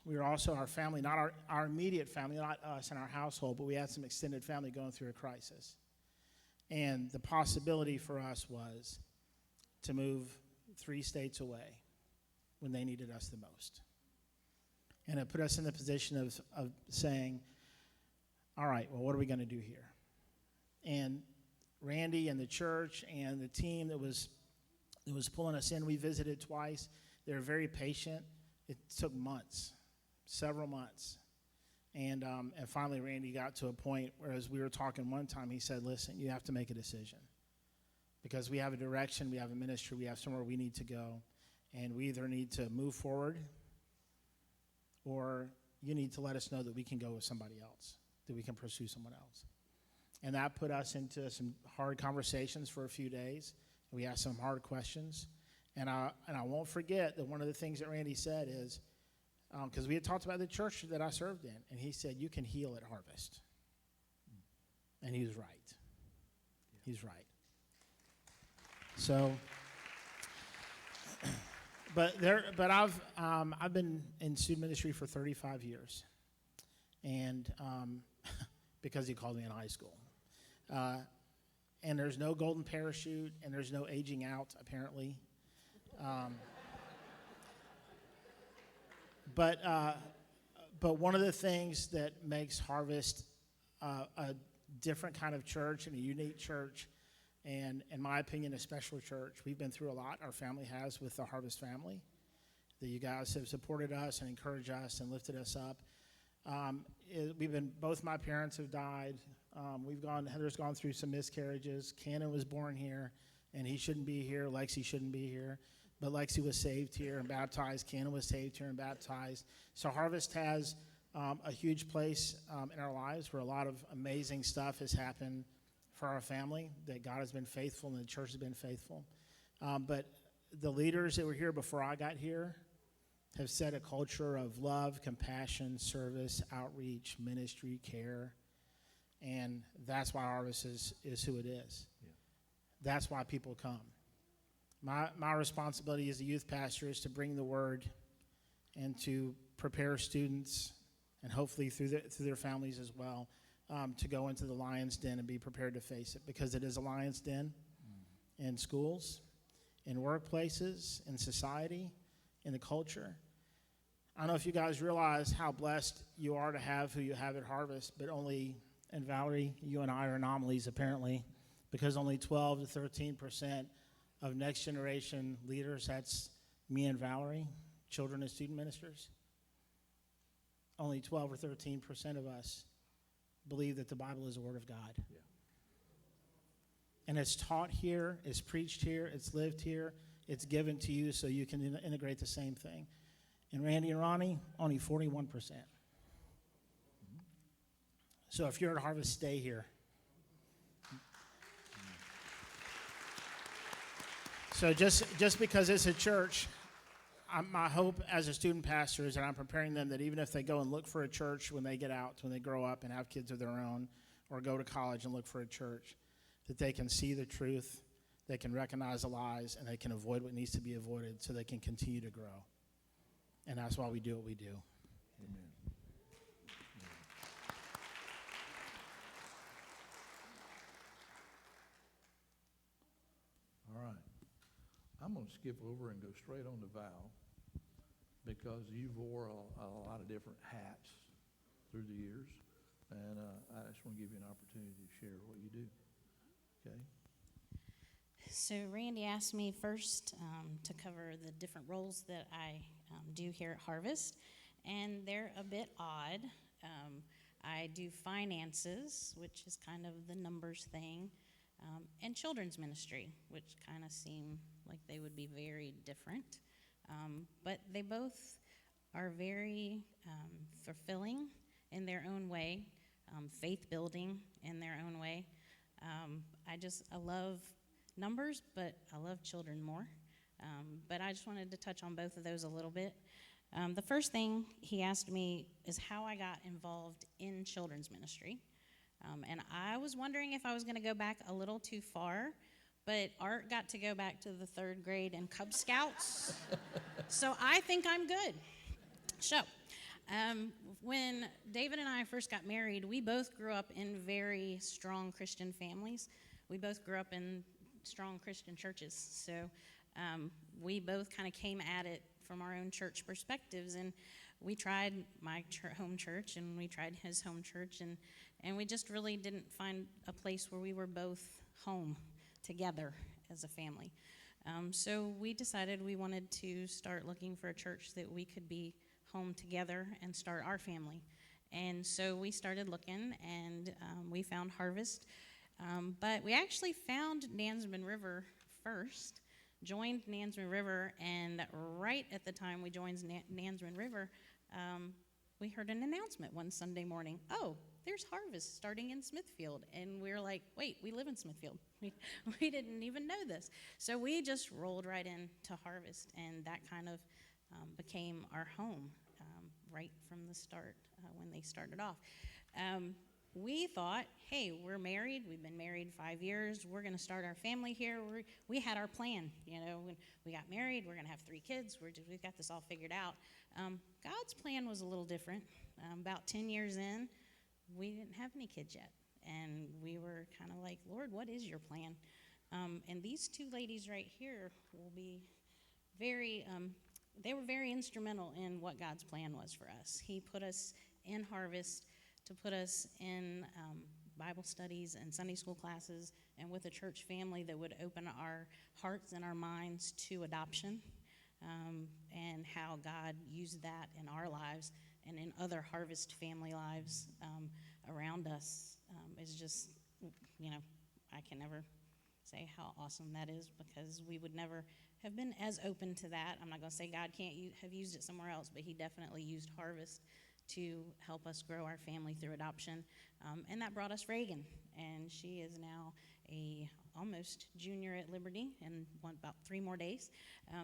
we were also our family, not our immediate family, not us and our household, but we had some extended family going through a crisis. And the possibility for us was to move 3 states away when they needed us the most. And it put us in the position of saying, all right, well, what are we going to do here? And Randy and the church and the team that was pulling us in, we visited twice. They were very patient. It took months, several months. And finally, Randy got to a point where, as we were talking one time, he said, listen, you have to make a decision. Because we have a direction, we have a ministry, we have somewhere we need to go. And we either need to move forward, or you need to let us know that we can go with somebody else, that we can pursue someone else. And that put us into some hard conversations for a few days. We asked some hard questions. And I won't forget that one of the things that Randy said is, because we had talked about the church that I served in, and he said, you can heal at Harvest. And he was right. He's right. So... But I've been in student ministry for 35 years, and because he called me in high school, and there's no golden parachute, and there's no aging out apparently, but one of the things that makes Harvest a different kind of church and a unique church, and in my opinion, a special church. We've been through a lot, our family has, with the Harvest family. That you guys have supported us and encouraged us and lifted us up. Both my parents have died. Heather's gone through some miscarriages. Cannon was born here, and he shouldn't be here. Lexi shouldn't be here. But Lexi was saved here and baptized. Cannon was saved here and baptized. So Harvest has a huge place in our lives where a lot of amazing stuff has happened for our family, that God has been faithful and the church has been faithful. But the leaders that were here before I got here have set a culture of love, compassion, service, outreach, ministry, care. And that's why Harvest is who it is. Yeah. That's why people come. My responsibility as a youth pastor is to bring the word and to prepare students, and hopefully through their families as well, to go into the lion's den and be prepared to face it, because it is a lion's den in schools, in workplaces, in society, in the culture. I don't know if you guys realize how blessed you are to have who you have at Harvest, but and Valerie, you and I are anomalies apparently, because only 12 to 13% of next generation leaders, that's me and Valerie, children and student ministers, only 12 or 13% of us believe that the Bible is the Word of God. Yeah. And it's taught here, it's preached here, it's lived here, it's given to you so you can integrate the same thing. And Randy and Ronnie, only 41%. So if you're at Harvest, stay here. So just because it's a church, my hope as a student pastor is that I'm preparing them that even if they go and look for a church when they get out, when they grow up and have kids of their own, or go to college and look for a church, that they can see the truth, they can recognize the lies, and they can avoid what needs to be avoided so they can continue to grow. And that's why we do what we do. Amen. I'm going to skip over and go straight on to Val, because you've wore a lot of different hats through the years, and I just want to give you an opportunity to share what you do. Okay? So Randy asked me first to cover the different roles that I do here at Harvest, and they're a bit odd. I do finances, which is kind of the numbers thing, and children's ministry, which kind of seem like they would be very different. But they both are very fulfilling in their own way, faith building in their own way. I love numbers, but I love children more. But I just wanted to touch on both of those a little bit. The first thing he asked me is how I got involved in children's ministry. And I was wondering if I was going to go back a little too far, but Art got to go back to the 3rd grade and Cub Scouts. So I think I'm good. So when David and I first got married, we both grew up in very strong Christian families. We both grew up in strong Christian churches. So we both kind of came at it from our own church perspectives, and we tried my home church and we tried his home church, and we just really didn't find a place where we were both home together as a family. So we decided we wanted to start looking for a church that we could be home together and start our family. And so we started looking, and we found Harvest. But we actually found Nansemond River first, joined Nansemond River, and right at the time we joined Nansemond River, we heard an announcement one Sunday morning. Oh, there's Harvest starting in Smithfield. And we were like, wait, we live in Smithfield. We didn't even know this. So we just rolled right into Harvest, and that kind of became our home right from the start when they started off. We thought, hey, we're married. We've been married 5 years. We're going to start our family here. We had our plan. You know, when we got married, we're going to have 3 kids. We've got this all figured out. God's plan was a little different. About 10 years in, we didn't have any kids yet. And we were kind of like, Lord, what is your plan? And these 2 ladies right here will be they were very instrumental in what God's plan was for us. He put us in Harvest to put us in Bible studies and Sunday school classes, and with a church family that would open our hearts and our minds to adoption, and how God used that in our lives and in other Harvest family lives around us is just, you know, I can never say how awesome that is, because we would never have been as open to that. I'm not going to say God can't have used it somewhere else, but he definitely used Harvest to help us grow our family through adoption. And that brought us Reagan, and she is now a almost junior at Liberty in about 3 more days.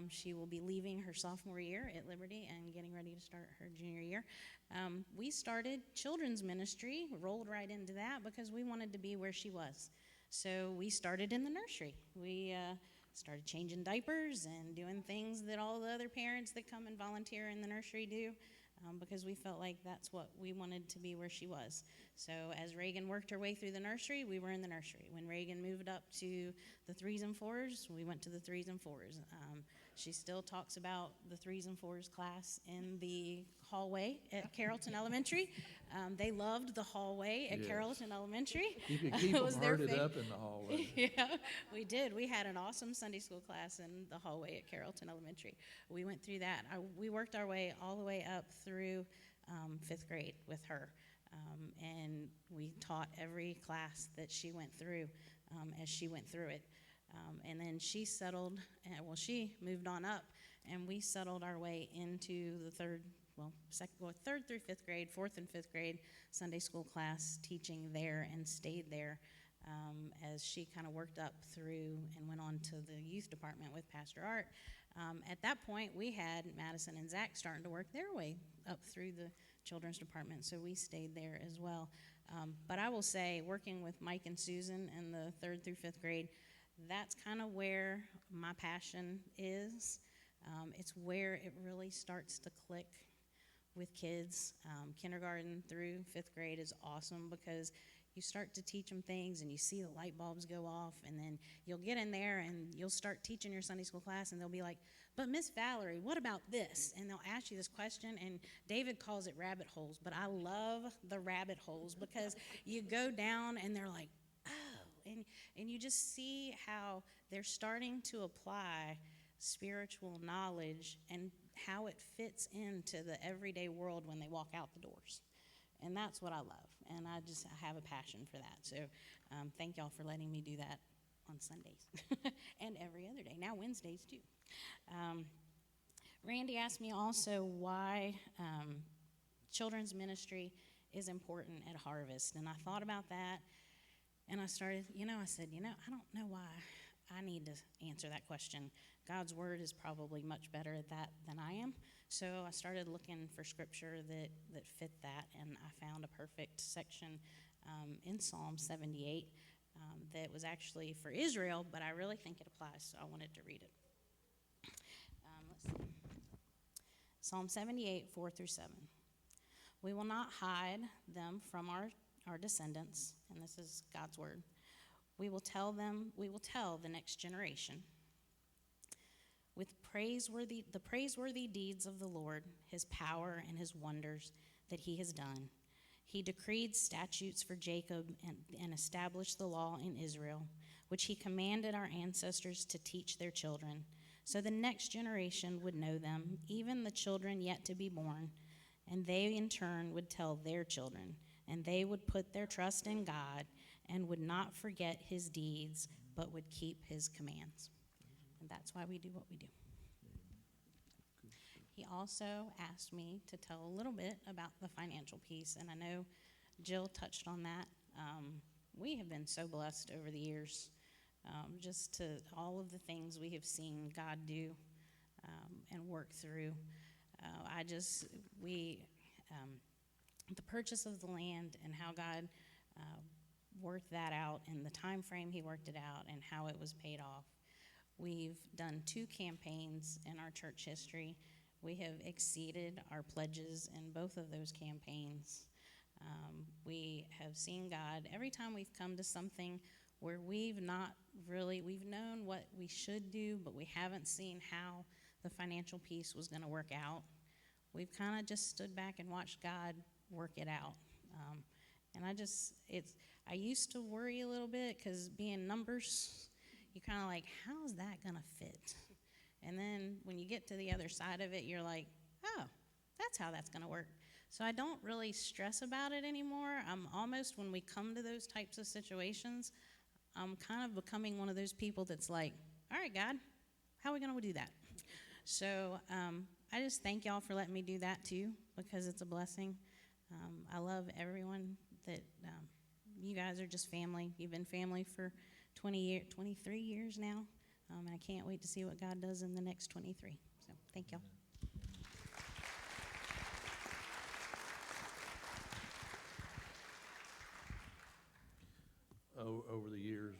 She will be leaving her sophomore year at Liberty and getting ready to start her junior year. We started children's ministry, rolled right into that because we wanted to be where she was. So we started in the nursery. We started changing diapers and doing things that all the other parents that come and volunteer in the nursery do. Because we felt like that's what we wanted to be where she was. So as Reagan worked her way through the nursery, we were in the nursery. When Reagan moved up to the 3s and 4s, we went to the 3s and 4s. She still talks about the 3s and 4s class in the hallway at Carrollton Elementary. They loved the hallway at Yes. Carrollton Elementary. You could keep It them was their herded favorite. up in the hallway. Yeah, we did. We had an awesome Sunday school class in the hallway at Carrollton Elementary. We went through that. We worked our way all the way up through 5th grade with her. And we taught every class that she went through as she went through it. And then she settled, she moved on up, and we settled our way into the 3rd through 5th grade, 4th and 5th grade Sunday school class, teaching there and stayed there as she kind of worked up through and went on to the youth department with Pastor Art. At that point, we had Madison and Zach starting to work their way up through the children's department, so we stayed there as well. But I will say, working with Mike and Susan in the 3rd through 5th grade, that's kind of where my passion is. It's where it really starts to click with kids. Kindergarten through 5th grade is awesome because you start to teach them things and you see the light bulbs go off, and then you'll get in there and you'll start teaching your Sunday school class, and they'll be like, but Miss Valerie, what about this? And they'll ask you this question, and David calls it rabbit holes, but I love the rabbit holes because you go down and they're like, oh, and you just see how they're starting to apply spiritual knowledge and how it fits into the everyday world when they walk out the doors. And that's what I love, and I have a passion for that. So thank y'all for letting me do that on Sundays and every other day, now Wednesdays too. Randy asked me also why children's ministry is important at Harvest, and I thought about that, and I said, I don't know why I need to answer that question. God's word is probably much better at that than I am. So I started looking for scripture that fit that, and I found a perfect section in Psalm 78 that was actually for Israel, but I really think it applies, so I wanted to read it. Let's see. Psalm 78, 4 through 7. We will not hide them from our descendants, and this is God's word. We will tell the next generation with the praiseworthy deeds of the Lord, his power and his wonders that he has done. He decreed statutes for Jacob and established the law in Israel, which he commanded our ancestors to teach their children, so the next generation would know them, even the children yet to be born, and they in turn would tell their children, and they would put their trust in God and would not forget his deeds, but would keep his commands. And that's why we do what we do. He also asked me to tell a little bit about the financial piece, and I know Jill touched on that. We have been so blessed over the years, just to all of the things we have seen God do and work through. The purchase of the land and how God worked that out and the time frame he worked it out and how it was paid off. We've done 2 campaigns in our church history. We have exceeded our pledges in both of those campaigns. We have seen God every time we've come to something where we've known what we should do, but we haven't seen how the financial piece was going to work out. We've kind of just stood back and watched God work it out. And I used to worry a little bit because being numbers, you're kind of like, how's that going to fit? And then when you get to the other side of it, you're like, oh, that's how that's going to work. So I don't really stress about it anymore. I'm almost, when we come to those types of situations, I'm kind of becoming one of those people that's like, all right, God, how are we going to do that? So I just thank y'all for letting me do that too, because it's a blessing. I love everyone that you guys are just family. You've been family for 23 years now, and I can't wait to see what God does in the next 23. So thank y'all. Over the years,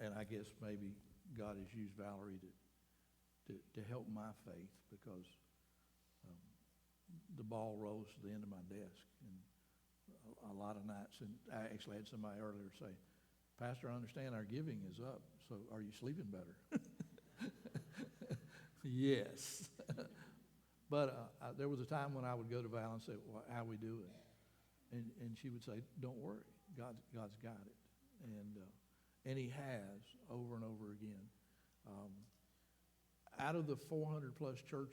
and I guess maybe God has used Valerie to help my faith, because the ball rolls to the end of my desk, and a lot of nights, and I actually had somebody earlier say, Pastor, I understand our giving is up, so are you sleeping better? Yes. But there was a time when I would go to Val and say, well, how we doing? And she would say, don't worry, God's got it. And he has over and over again. Out of the 400 plus church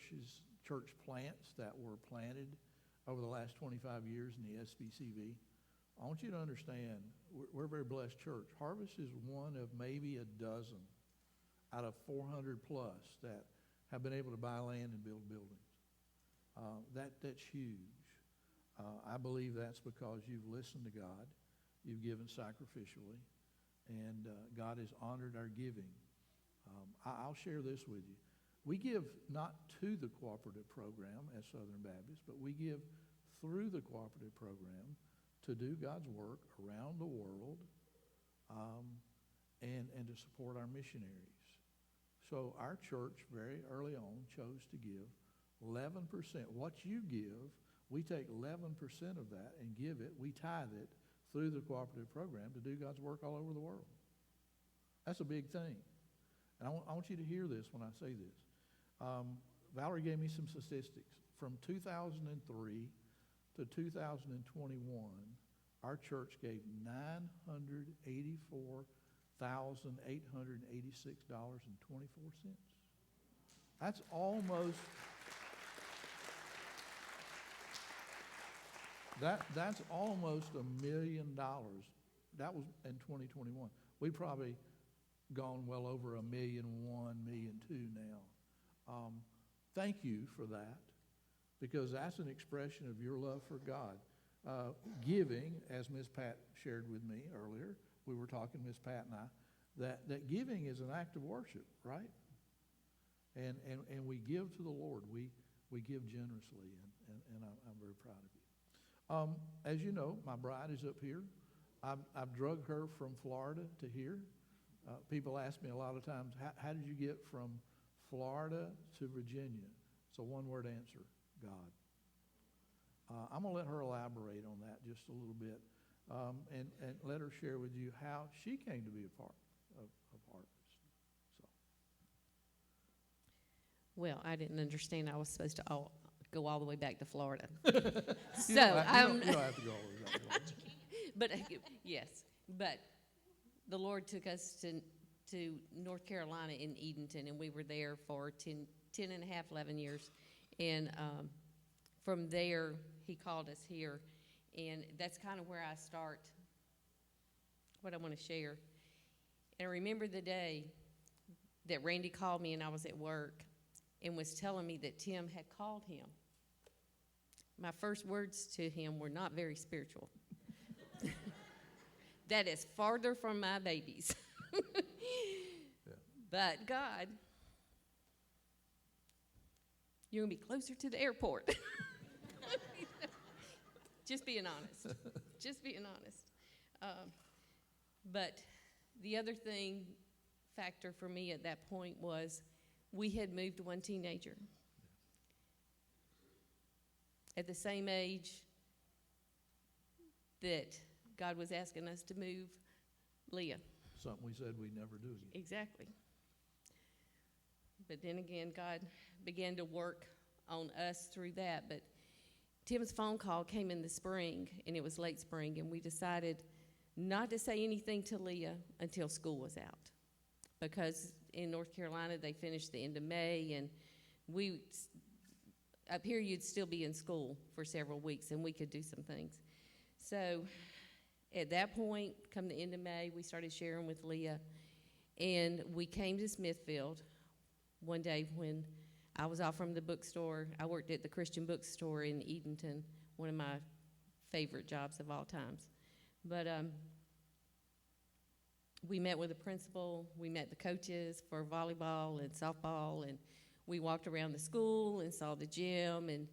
plants that were planted over the last 25 years in the SBCV, I want you to understand, we're a very blessed church. Harvest is one of maybe a dozen out of 400 plus that have been able to buy land and build buildings. That's huge. I believe that's because you've listened to God, you've given sacrificially, and God has honored our giving. I'll share this with you. We give not to the cooperative program as Southern Baptist, but we give through the cooperative program to do God's work around the world, and to support our missionaries. So our church very early on chose to give 11%. What you give we take 11% of that and give it, we tithe it through the cooperative program to do God's work all over the world. That's a big thing. And I want you to hear this when I say this. Valerie gave me some statistics. From 2003 to 2021, our church gave $984,886.24. That's almost, that's almost $1 million. That was in 2021. We probably gone well over $1.1 million, $1.2 million now. Thank you for that, because that's an expression of your love for God. Giving, as Ms. Pat shared with me earlier, we were talking, Ms. Pat and I, that giving is an act of worship, right? And we give to the Lord. We give generously, and I'm very proud of you. As you know, my bride is up here. I've drug her from Florida to here. People ask me a lot of times, how did you get from Florida to Virginia? It's a one-word answer: God. I'm going to let her elaborate on that just a little bit, and let her share with you how she came to be a part of Harvest. So. Well, I didn't understand I was supposed to go all the way back to Florida. You So, don't have to go all the way back to Florida. but yes, but the Lord took us to North Carolina in Edenton, and we were there for 10 and a half, 11 years. And from there, he called us here. And that's kind of where I start what I want to share. And I remember the day that Randy called me and I was at work and was telling me that Tim had called him. My first words to him were not very spiritual. That is farther from my babies. Yeah. But God, you're going to be closer to the airport. Just being honest. Just being honest. But the other factor for me at that point was we had moved one teenager. At the same age that God was asking us to move Leah. Something we said we'd never do again. Exactly. But then again, God began to work on us through that. But Tim's phone call came in the spring, and it was late spring, and we decided not to say anything to Leah until school was out. Because in North Carolina, they finished the end of May, and up here, you'd still be in school for several weeks, and we could do some things. So at that point, come the end of May, we started sharing with Leah, and we came to Smithfield one day when I was off from the bookstore. I worked at the Christian bookstore in Edenton, one of my favorite jobs of all times. But we met with the principal, we met the coaches for volleyball and softball, and we walked around the school and saw the gym and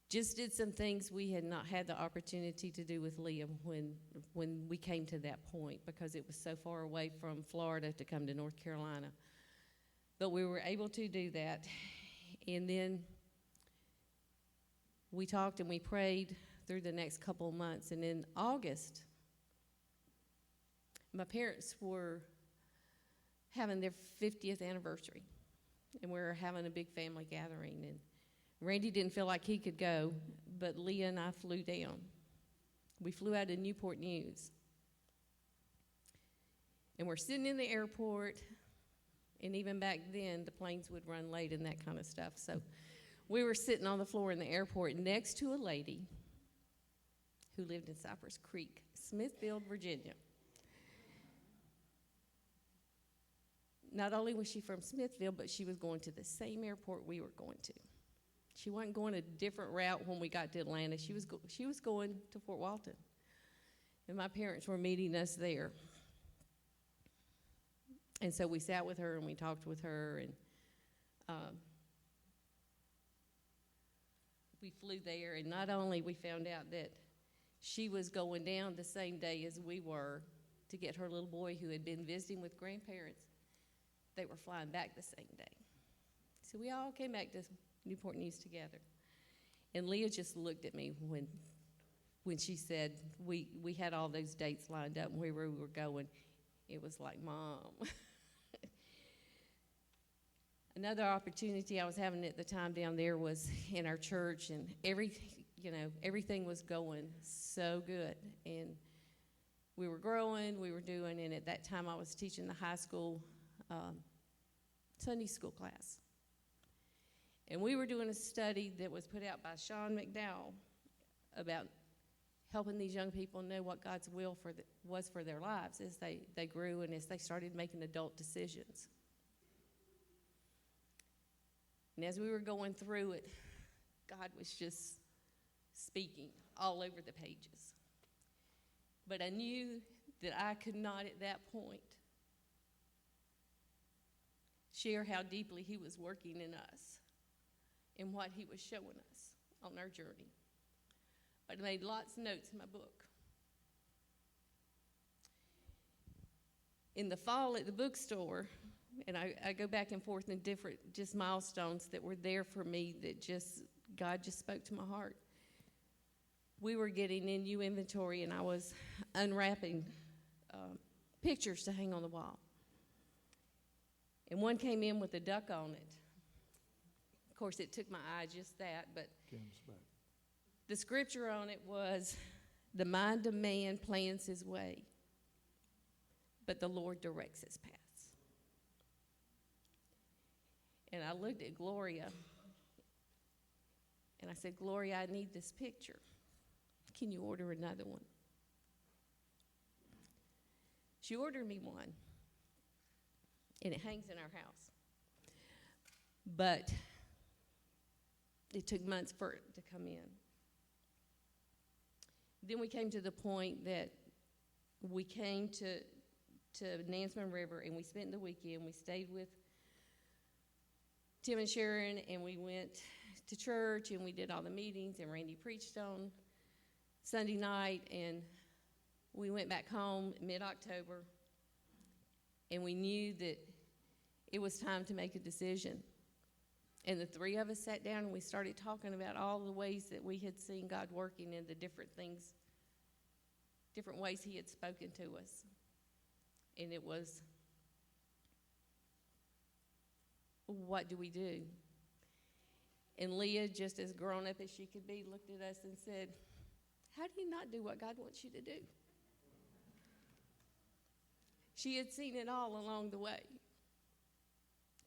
just did some things we had not had the opportunity to do with Leah when we came to that point, because it was so far away from Florida to come to North Carolina. But we were able to do that. And then we talked and we prayed through the next couple of months. And in August, my parents were having their 50th anniversary. And we were having a big family gathering. And Randy didn't feel like he could go, but Leah and I flew down. We flew out of Newport News. And we're sitting in the airport, and even back then, the planes would run late and that kind of stuff. So we were sitting on the floor in the airport next to a lady who lived in Cypress Creek, Smithfield, Virginia. Not only was she from Smithfield, but she was going to the same airport we were going to. She wasn't going a different route when we got to Atlanta. She was going to Fort Walton. And my parents were meeting us there. And so we sat with her and we talked with her, and we flew there. And not only we found out that she was going down the same day as we were to get her little boy who had been visiting with grandparents, they were flying back the same day. So we all came back to Newport News together. And Leah just looked at me when she said we had all those dates lined up and where we were going. It was like, Mom. Another opportunity I was having at the time down there was in our church, and everything was going so good. And we were growing, we were doing, and at that time I was teaching the high school Sunday school class. And we were doing a study that was put out by Sean McDowell about helping these young people know what God's will was for their lives as they grew and as they started making adult decisions. And as we were going through it, God was just speaking all over the pages. But I knew that I could not at that point share how deeply he was working in us and what he was showing us on our journey. But I made lots of notes in my book. In the fall at the bookstore, and I go back and forth in different just milestones that were there for me that God just spoke to my heart. We were getting in new inventory, and I was unwrapping pictures to hang on the wall. And one came in with a duck on it. Of course, it took my eye, just that, but the scripture on it was, "The mind of man plans his way, but the Lord directs his paths." And I looked at Gloria, and I said, "Gloria, I need this picture. Can you order another one?" She ordered me one, and it hangs in our house. But it took months for it to come in. Then we came to the point that we came to Nansemond River, and we spent the weekend. We stayed with Tim and Sharon, and we went to church, and we did all the meetings, and Randy preached on Sunday night, and we went back home mid-October, and we knew that it was time to make a decision. And the three of us sat down, and we started talking about all the ways that we had seen God working in the different things, different ways he had spoken to us. And it was, what do we do? And Leah, just as grown up as she could be, looked at us and said, "How do you not do what God wants you to do?" She had seen it all along the way,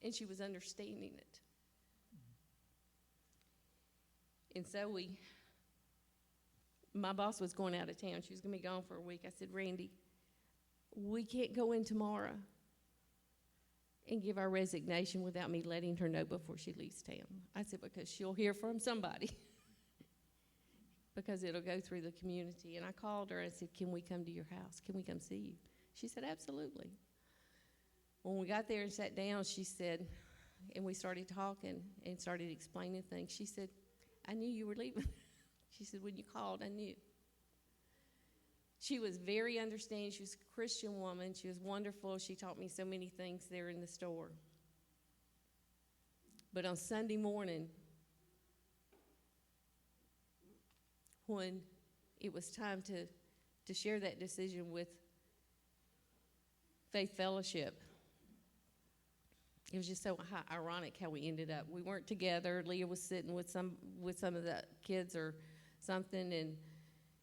and she was understanding it. And so my boss was going out of town. She was going to be gone for a week. I said, "Randy, we can't go in tomorrow and give our resignation without me letting her know before she leaves town." I said, "Because she'll hear from somebody." Because it'll go through the community. And I called her and I said, "Can we come to your house? Can we come see you?" She said, "Absolutely." When we got there and sat down, she said, and we started talking and started explaining things. She said, "I knew you were leaving." She said, "When you called, I knew." She was very understanding. She was a Christian woman. She was wonderful. She taught me so many things there in the store. But on Sunday morning, when it was time to share that decision with Faith Fellowship, it was just so ironic how we ended up. We weren't together. Leah was sitting with some of the kids or something, and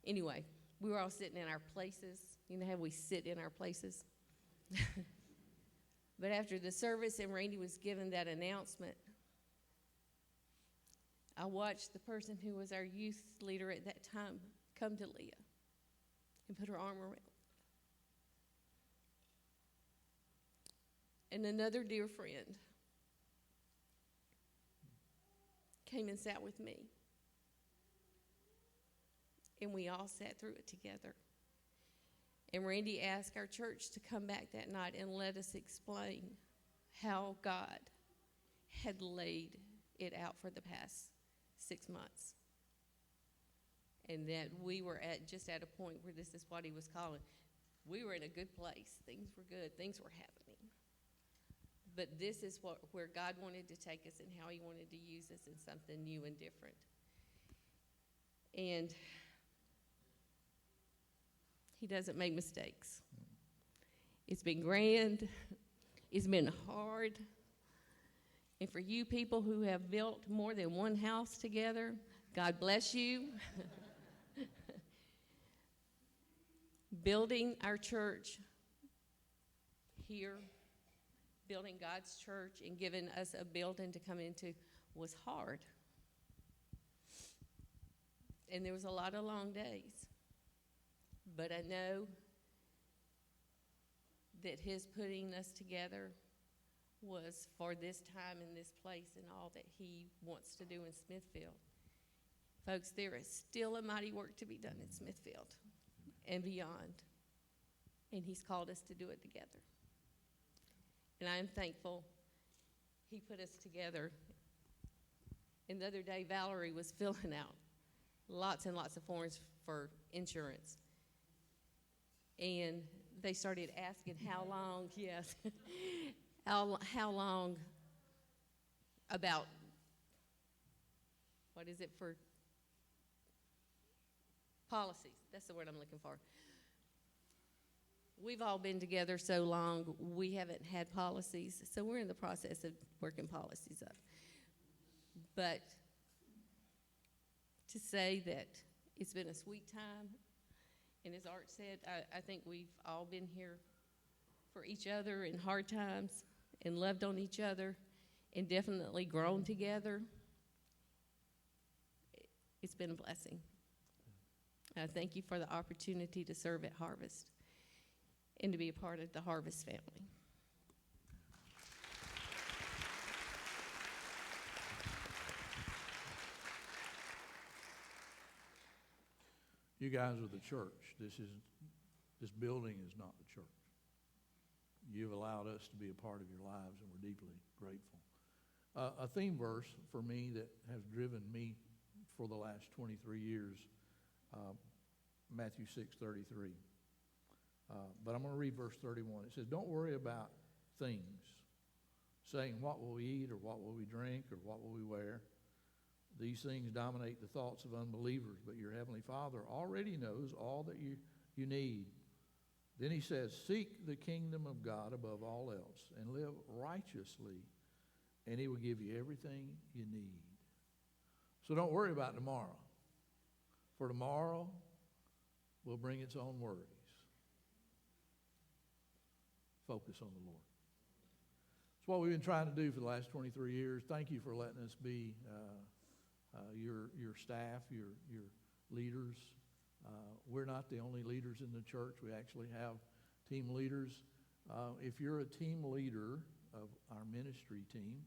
anyway, we were all sitting in our places. You know how we sit in our places? But after the service and Randy was given that announcement, I watched the person who was our youth leader at that time come to Leah and put her arm around. And another dear friend came and sat with me. And we all sat through it together. And Randy asked our church to come back that night and let us explain how God had laid it out for the past 6 months. And that we were just at a point where this is what he was calling. We were in a good place. Things were good. Things were happening. But this is where God wanted to take us and how he wanted to use us in something new and different. And he doesn't make mistakes. It's been grand. It's been hard. And for you people who have built more than one house together, God bless you. Building our church here, building God's church and giving us a building to come into was hard. And there was a lot of long days. But I know that his putting us together was for this time and this place and all that he wants to do in Smithfield. Folks, there is still a mighty work to be done in Smithfield and beyond. And he's called us to do it together. And I am thankful he put us together. And the other day, Valerie was filling out lots and lots of forms for insurance. And they started asking how long, yes, how long about, what is it for policies? That's the word I'm looking for. We've all been together so long, we haven't had policies, so we're in the process of working policies up. But to say that it's been a sweet time, and as Art said, I think we've all been here for each other in hard times and loved on each other and definitely grown together. It's been a blessing. I thank you for the opportunity to serve at Harvest and to be a part of the Harvest family. You guys are the church. This building is not the church. You've allowed us to be a part of your lives, and we're deeply grateful. A theme verse for me that has driven me for the last 23 years, Matthew 6:33. But I'm going to read verse 31. It says, "Don't worry about things, saying what will we eat or what will we drink or what will we wear. These things dominate the thoughts of unbelievers, but your heavenly Father already knows all that you need." Then he says, "Seek the kingdom of God above all else and live righteously, and he will give you everything you need." So don't worry about tomorrow, for tomorrow will bring its own worries. Focus on the Lord. It's what we've been trying to do for the last 23 years. Thank you for letting us be your staff, your leaders. We're not the only leaders in the church. We actually have team leaders. If you're a team leader of our ministry team,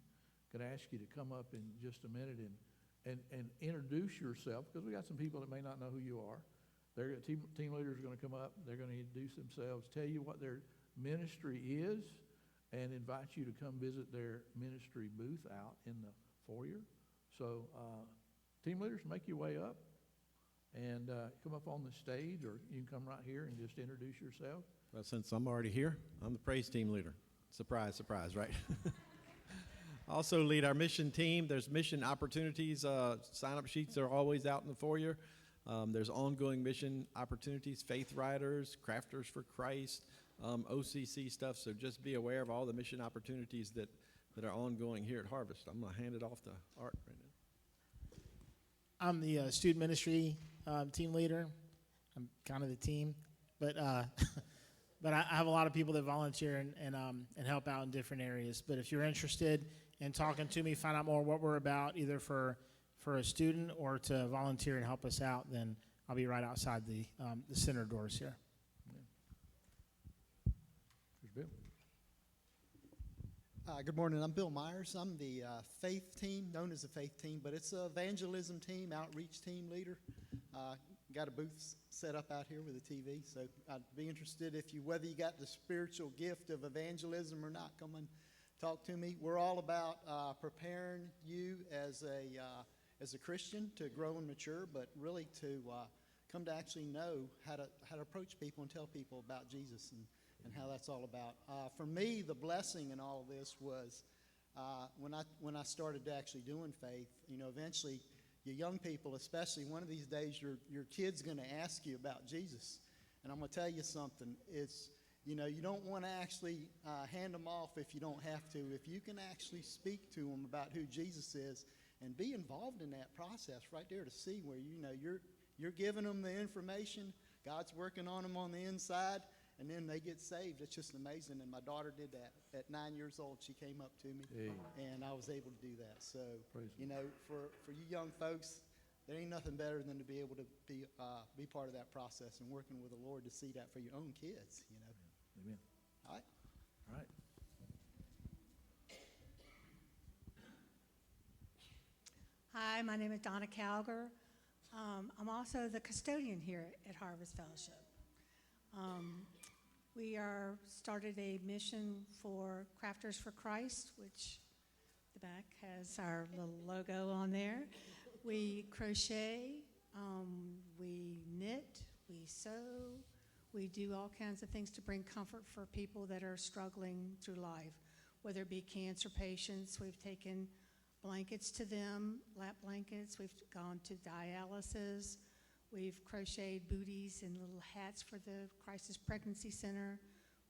could I ask you to come up in just a minute and introduce yourself, because we got some people that may not know who you are. Team leaders are going to come up. They're going to introduce themselves, tell you what their ministry is, and invite you to come visit their ministry booth out in the foyer. So team leaders, make your way up and come up on the stage, or you can come right here and just introduce yourself. Well, since I'm already here, I'm the praise team leader. Surprise, surprise, right? Also lead our mission team. There's mission opportunities. Sign-up sheets are always out in the foyer. There's ongoing mission opportunities, Faith Riders, Crafters for Christ, OCC stuff. So just be aware of all the mission opportunities that are ongoing here at Harvest. I'm going to hand it off to Art right now. I'm the student ministry team leader. I'm kind of the team, but but I have a lot of people that volunteer and help out in different areas. But if you're interested in talking to me, find out more what we're about, either for a student or to volunteer and help us out, then I'll be right outside the center doors here. Here's Bill. Good morning. I'm Bill Myers. I'm the faith team, known as the faith team, but it's an evangelism team, outreach team leader. Got a booth set up out here with a TV, so I'd be interested whether you got the spiritual gift of evangelism or not. Come and talk to me. We're all about preparing you as a Christian to grow and mature, but really to come to actually know how to approach people and tell people about Jesus and how that's all about. For me, the blessing in all of this was when I started actually doing faith. Eventually you young people especially, one of these days your kid's going to ask you about Jesus. And I'm going to tell you something. It's, you know, you don't want to actually hand them off if you don't have to. If you can actually speak to them about who Jesus is and be involved in that process right there to see where, you know, you're giving them the information, God's working on them on the inside, and then they get saved. It's just amazing. And my daughter did that. At 9 years old, she came up to me, and I was able to do that. So, you know, for you young folks, there ain't nothing better than to be able to be part of that process and working with the Lord to see that for your own kids, you know. Amen. All right. All right. Hi, my name is Donna Calger. I'm also the custodian here at Harvest Fellowship. We started a mission for Crafters for Christ, which the back has our little logo on there. We crochet, we knit, we sew, we do all kinds of things to bring comfort for people that are struggling through life, whether it be cancer patients. We've taken blankets to them, lap blankets. We've gone to dialysis. We've crocheted booties and little hats for the Crisis Pregnancy Center.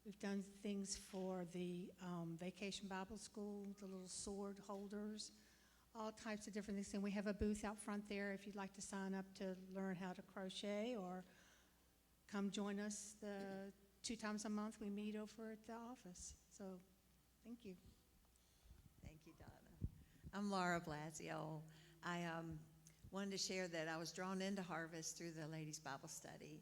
We've done things for the Vacation Bible School, the little sword holders, all types of different things. And we have a booth out front there if you'd like to sign up to learn how to crochet, or come join us 2 times a month. We meet over at the office. So thank you. Thank you, Donna. I'm Laura Blasio. I wanted to share that I was drawn into Harvest through the Ladies Bible Study.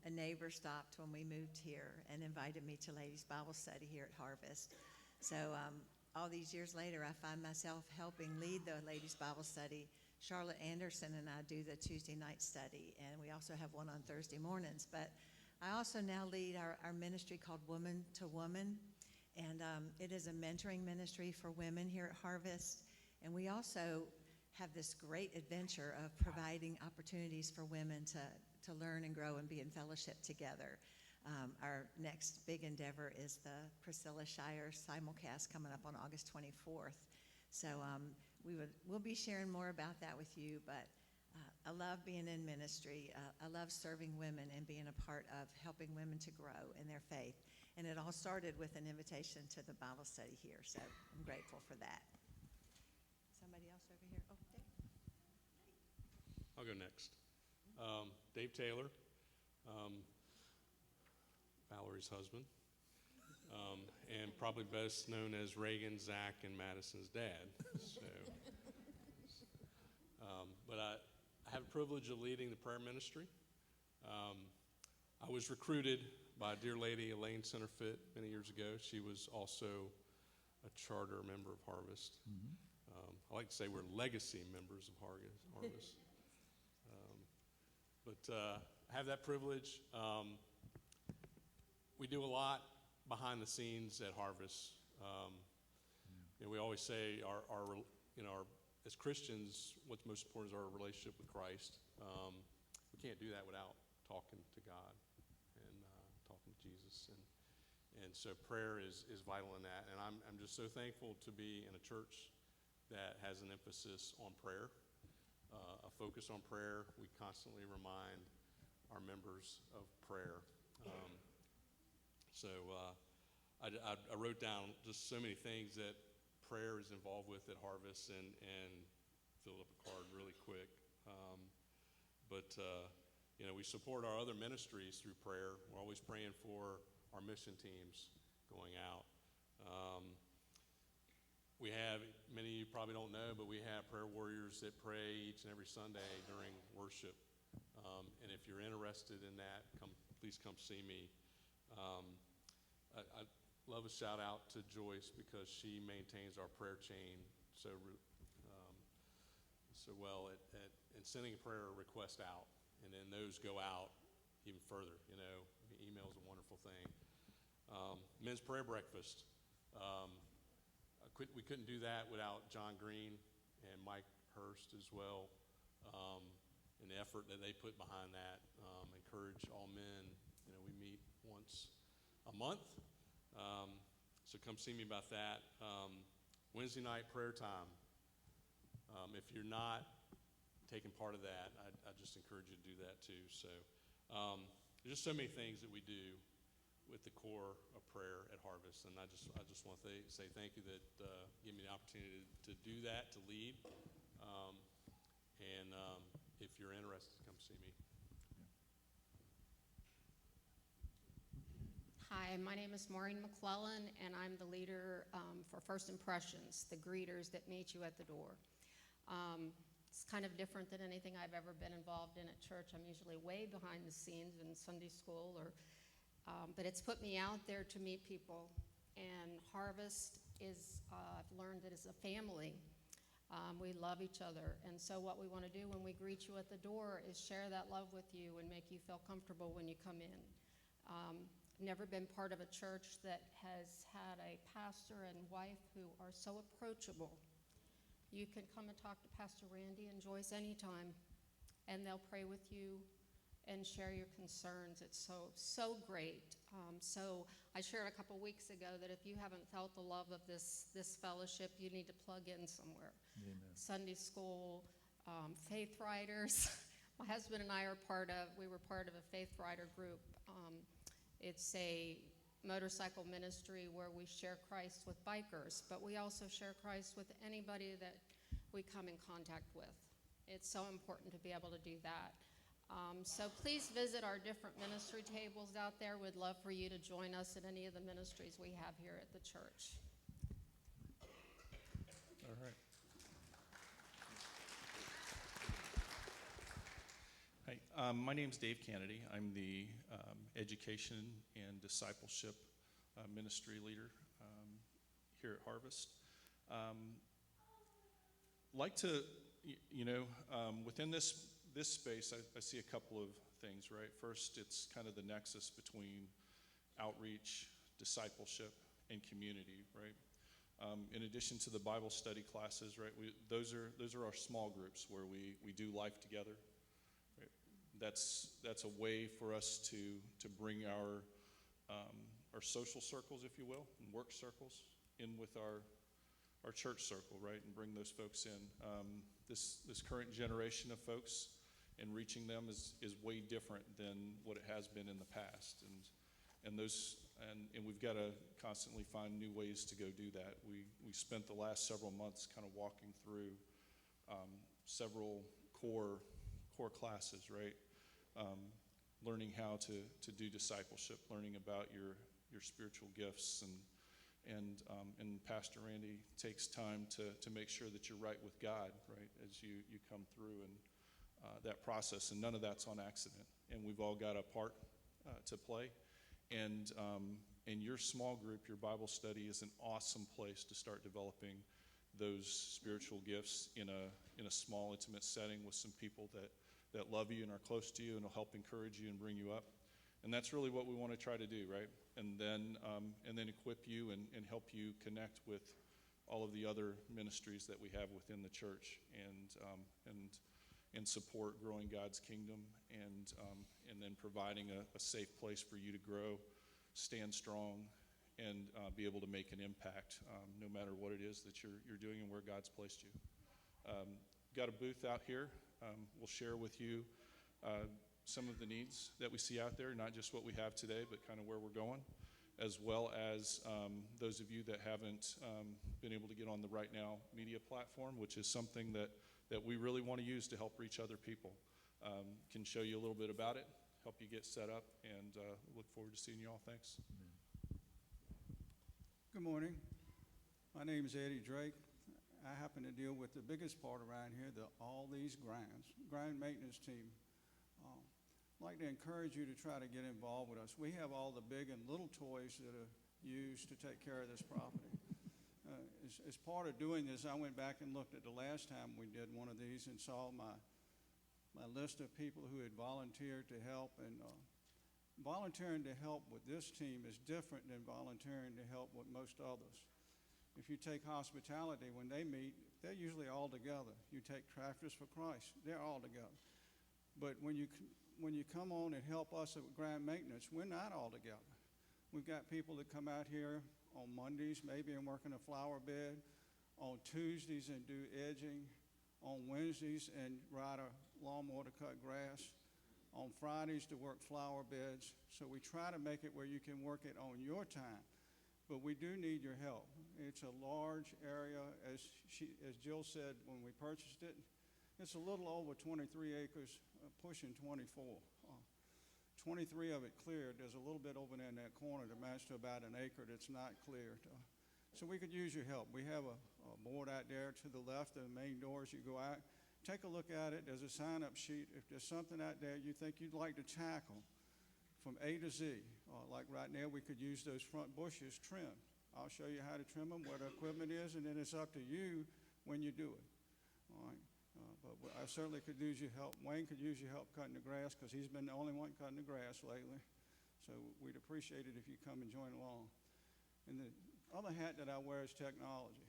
A neighbor stopped when we moved here and invited me to Ladies Bible Study here at Harvest. So all these years later, I find myself helping lead the Ladies Bible Study. Charlotte Anderson and I do the Tuesday night study, and we also have one on Thursday mornings. But I also now lead our ministry called Woman to Woman, and it is a mentoring ministry for women here at Harvest. And we also have this great adventure of providing opportunities for women to learn and grow and be in fellowship together. Our next big endeavor is the Priscilla Shire simulcast coming up on August 24th. So we'll be sharing more about that with you, but I love being in ministry. I love serving women and being a part of helping women to grow in their faith. And it all started with an invitation to the Bible study here, so I'm grateful for that. Somebody else over here? Oh, Dave. I'll go next. Dave Taylor, Valerie's husband, and probably best known as Reagan, Zach, and Madison's dad. So, but I have the privilege of leading the prayer ministry. I was recruited by a dear lady, Elaine Centerfit, many years ago. She was also a charter member of Harvest. I like to say we're legacy members of Harvest. But I have that privilege. We do a lot behind the scenes at Harvest. We always say as Christians, what's most important is our relationship with Christ. We can't do that without talking to God and talking to Jesus. And so prayer is vital in that. And I'm just so thankful to be in a church that has an emphasis on prayer. A focus on prayer. We constantly remind our members of prayer. I wrote down just so many things that prayer is involved with at Harvest, and filled up a card really quick. We support our other ministries through prayer. We're always praying for our mission teams going out. We have, many of you probably don't know, but we have prayer warriors that pray each and every Sunday during worship. And if you're interested in that, please come see me. I love a shout out to Joyce because she maintains our prayer chain so well at sending a prayer request out. And then those go out even further, Email is a wonderful thing. Men's prayer breakfast. We couldn't do that without John Green and Mike Hurst as well, and the effort that they put behind that. Encourage all men. We meet once a month, so come see me about that. Wednesday night prayer time. If you're not taking part of that, I just encourage you to do that too. So there's just so many things that we do with the core of prayer at Harvest, and I just want to say thank you that give me the opportunity to do that, to lead. And if you're interested, come see me. Hi, my name is Maureen McClellan, and I'm the leader for First Impressions, the greeters that meet you at the door. It's kind of different than anything I've ever been involved in at church. I'm usually way behind the scenes in Sunday school, but it's put me out there to meet people. And Harvest is, I've learned that it's a family. We love each other. And so what we want to do when we greet you at the door is share that love with you and make you feel comfortable when you come in. Never been part of a church that has had a pastor and wife who are so approachable. You can come and talk to Pastor Randy and Joyce anytime, and they'll pray with you and share your concerns. It's so great. So I shared a couple weeks ago that if you haven't felt the love of this fellowship, you need to plug in somewhere. Amen. Sunday school, Faith Riders. My husband and I we were part of a Faith Rider group. It's a motorcycle ministry where we share Christ with bikers, but we also share Christ with anybody that we come in contact with. It's so important to be able to do that. So please visit our different ministry tables out there. We'd love for you to join us in any of the ministries we have here at the church. All right. Hi, my name's Dave Kennedy. I'm the Education and Discipleship Ministry Leader here at Harvest. Like to, within this space, I see a couple of things, right? First, it's kind of the nexus between outreach, discipleship, and community, right? In addition to the Bible study classes, right? Those are our small groups where we do life together. Right? That's a way for us to bring our social circles, if you will, and work circles in with our church circle, right? And bring those folks in. This current generation of folks and reaching them is way different than what it has been in the past, and we've got to constantly find new ways to go do that. We spent the last several months kind of walking through several core classes, right? Learning how to do discipleship, learning about your spiritual gifts, and Pastor Randy takes time to make sure that you're right with God, right, as you come through and that process, and none of that's on accident. And we've all got a part to play. And your small group, your Bible study, is an awesome place to start developing those spiritual gifts in a small, intimate setting with some people that love you and are close to you and will help encourage you and bring you up. And that's really what we want to try to do, right? And then equip you and help you connect with all of the other ministries that we have within the church, and support growing God's kingdom, and then providing a safe place for you to grow, stand strong, and be able to make an impact no matter what it is that you're doing and where God's placed you. Got a booth out here. We'll share with you some of the needs that we see out there, not just what we have today, but kind of where we're going, as well as those of you that haven't been able to get on the Right Now media platform, which is something that we really want to use to help reach other people. Can show you a little bit about it, help you get set up, and look forward to seeing you all. Thanks. Good morning. My name is Eddie Drake. I happen to deal with the biggest part around here, all these ground maintenance team. I'd like to encourage you to try to get involved with us. We have all the big and little toys that are used to take care of this property. As part of doing this, I went back and looked at the last time we did one of these and saw my list of people who had volunteered to help. And volunteering to help with this team is different than volunteering to help with most others. If you take hospitality, when they meet, they're usually all together. You take Crafters for Christ, they're all together. But when you come on and help us at ground maintenance, we're not all together. We've got people that come out here on Mondays maybe and work in a flower bed, on Tuesdays and do edging, On Wednesdays, and ride a lawnmower to cut grass. On Fridays, to work flower beds. So we try to make it where you can work it on your time. But we do need your help. It's a large area, as Jill said when we purchased it. It's a little over 23 acres, pushing 24. 23 of it cleared. There's a little bit over there in that corner that amounts to about an acre that's not cleared. So we could use your help. We have a board out there to the left of the main door as you go out. Take a look at it. There's a sign-up sheet. If there's something out there you think you'd like to tackle from A to Z, like right now we could use those front bushes trimmed. I'll show you how to trim them, what the equipment is, and then it's up to you when you do it. All right. But I certainly could use your help. Wayne could use your help cutting the grass because he's been the only one cutting the grass lately. So we'd appreciate it if you come and join along. And the other hat that I wear is technology.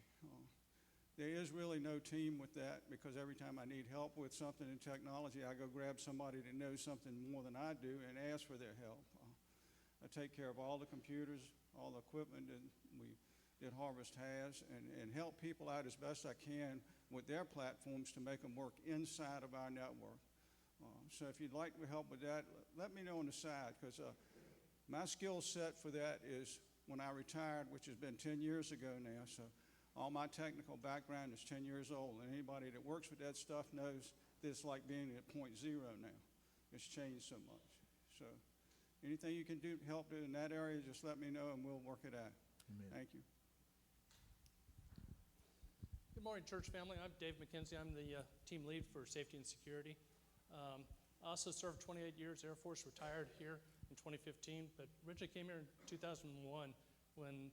There is really no team with that because every time I need help with something in technology, I go grab somebody that knows something more than I do and ask for their help. I take care of all the computers, all the equipment that Harvest has, and help people out as best I can with their platforms to make them work inside of our network. So if you'd like help with that, let me know on the side, because my skill set for that is when I retired, which has been 10 years ago now. So all my technical background is 10 years old, and anybody that works with that stuff knows that it's like being at .0 now. It's changed so much. So anything you can do to help in that area, just let me know, and we'll work it out. Amen. Thank you. Good morning, church family. I'm Dave McKenzie. I'm the team lead for safety and security. I also served 28 years Air Force, retired here in 2015, but originally came here in 2001 when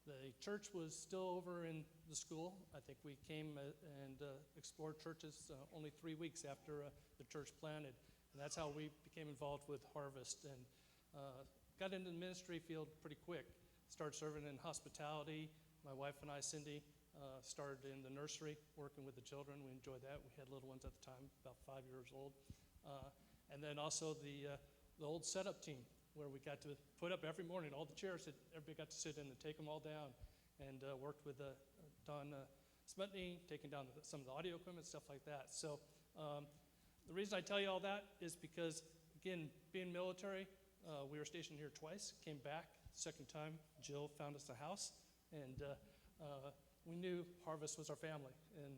the church was still over in the school. I think we came and explored churches only 3 weeks after the church planted, and that's how we became involved with Harvest, and got into the ministry field pretty quick. Started serving in hospitality. My wife and I, Cindy, started in the nursery, working with the children. We enjoyed that. We had little ones at the time, about 5 years old. And then also the old setup team, where we got to put up every morning all the chairs that everybody got to sit in and take them all down, and worked with Don Smutney, taking down some of the audio equipment, stuff like that. So the reason I tell you all that is because, again, being military, we were stationed here twice, came back. Second time, Jill found us a house, and we knew Harvest was our family, and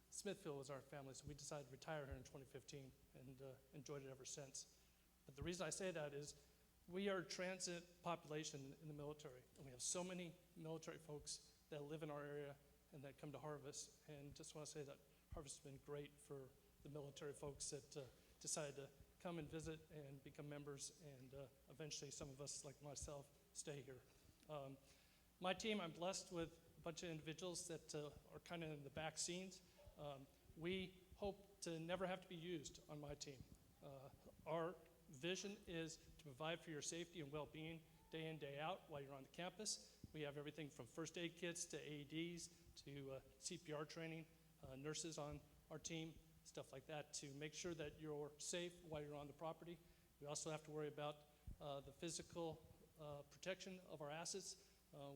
Smithfield was our family, so we decided to retire here in 2015 and enjoyed it ever since. But the reason I say that is we are a transit population in the military, and we have so many military folks that live in our area and that come to Harvest, and just want to say that Harvest has been great for the military folks that decided to come and visit and become members, and eventually some of us, like myself, stay here. My team, I'm blessed with a bunch of individuals that are kind of in the back scenes. We hope to never have to be used on my team. Our vision is to provide for your safety and well-being day in, day out while you're on the campus. We have everything from first aid kits to AEDs to CPR training, nurses on our team, stuff like that, to make sure that you're safe while you're on the property. We also have to worry about the physical protection of our assets.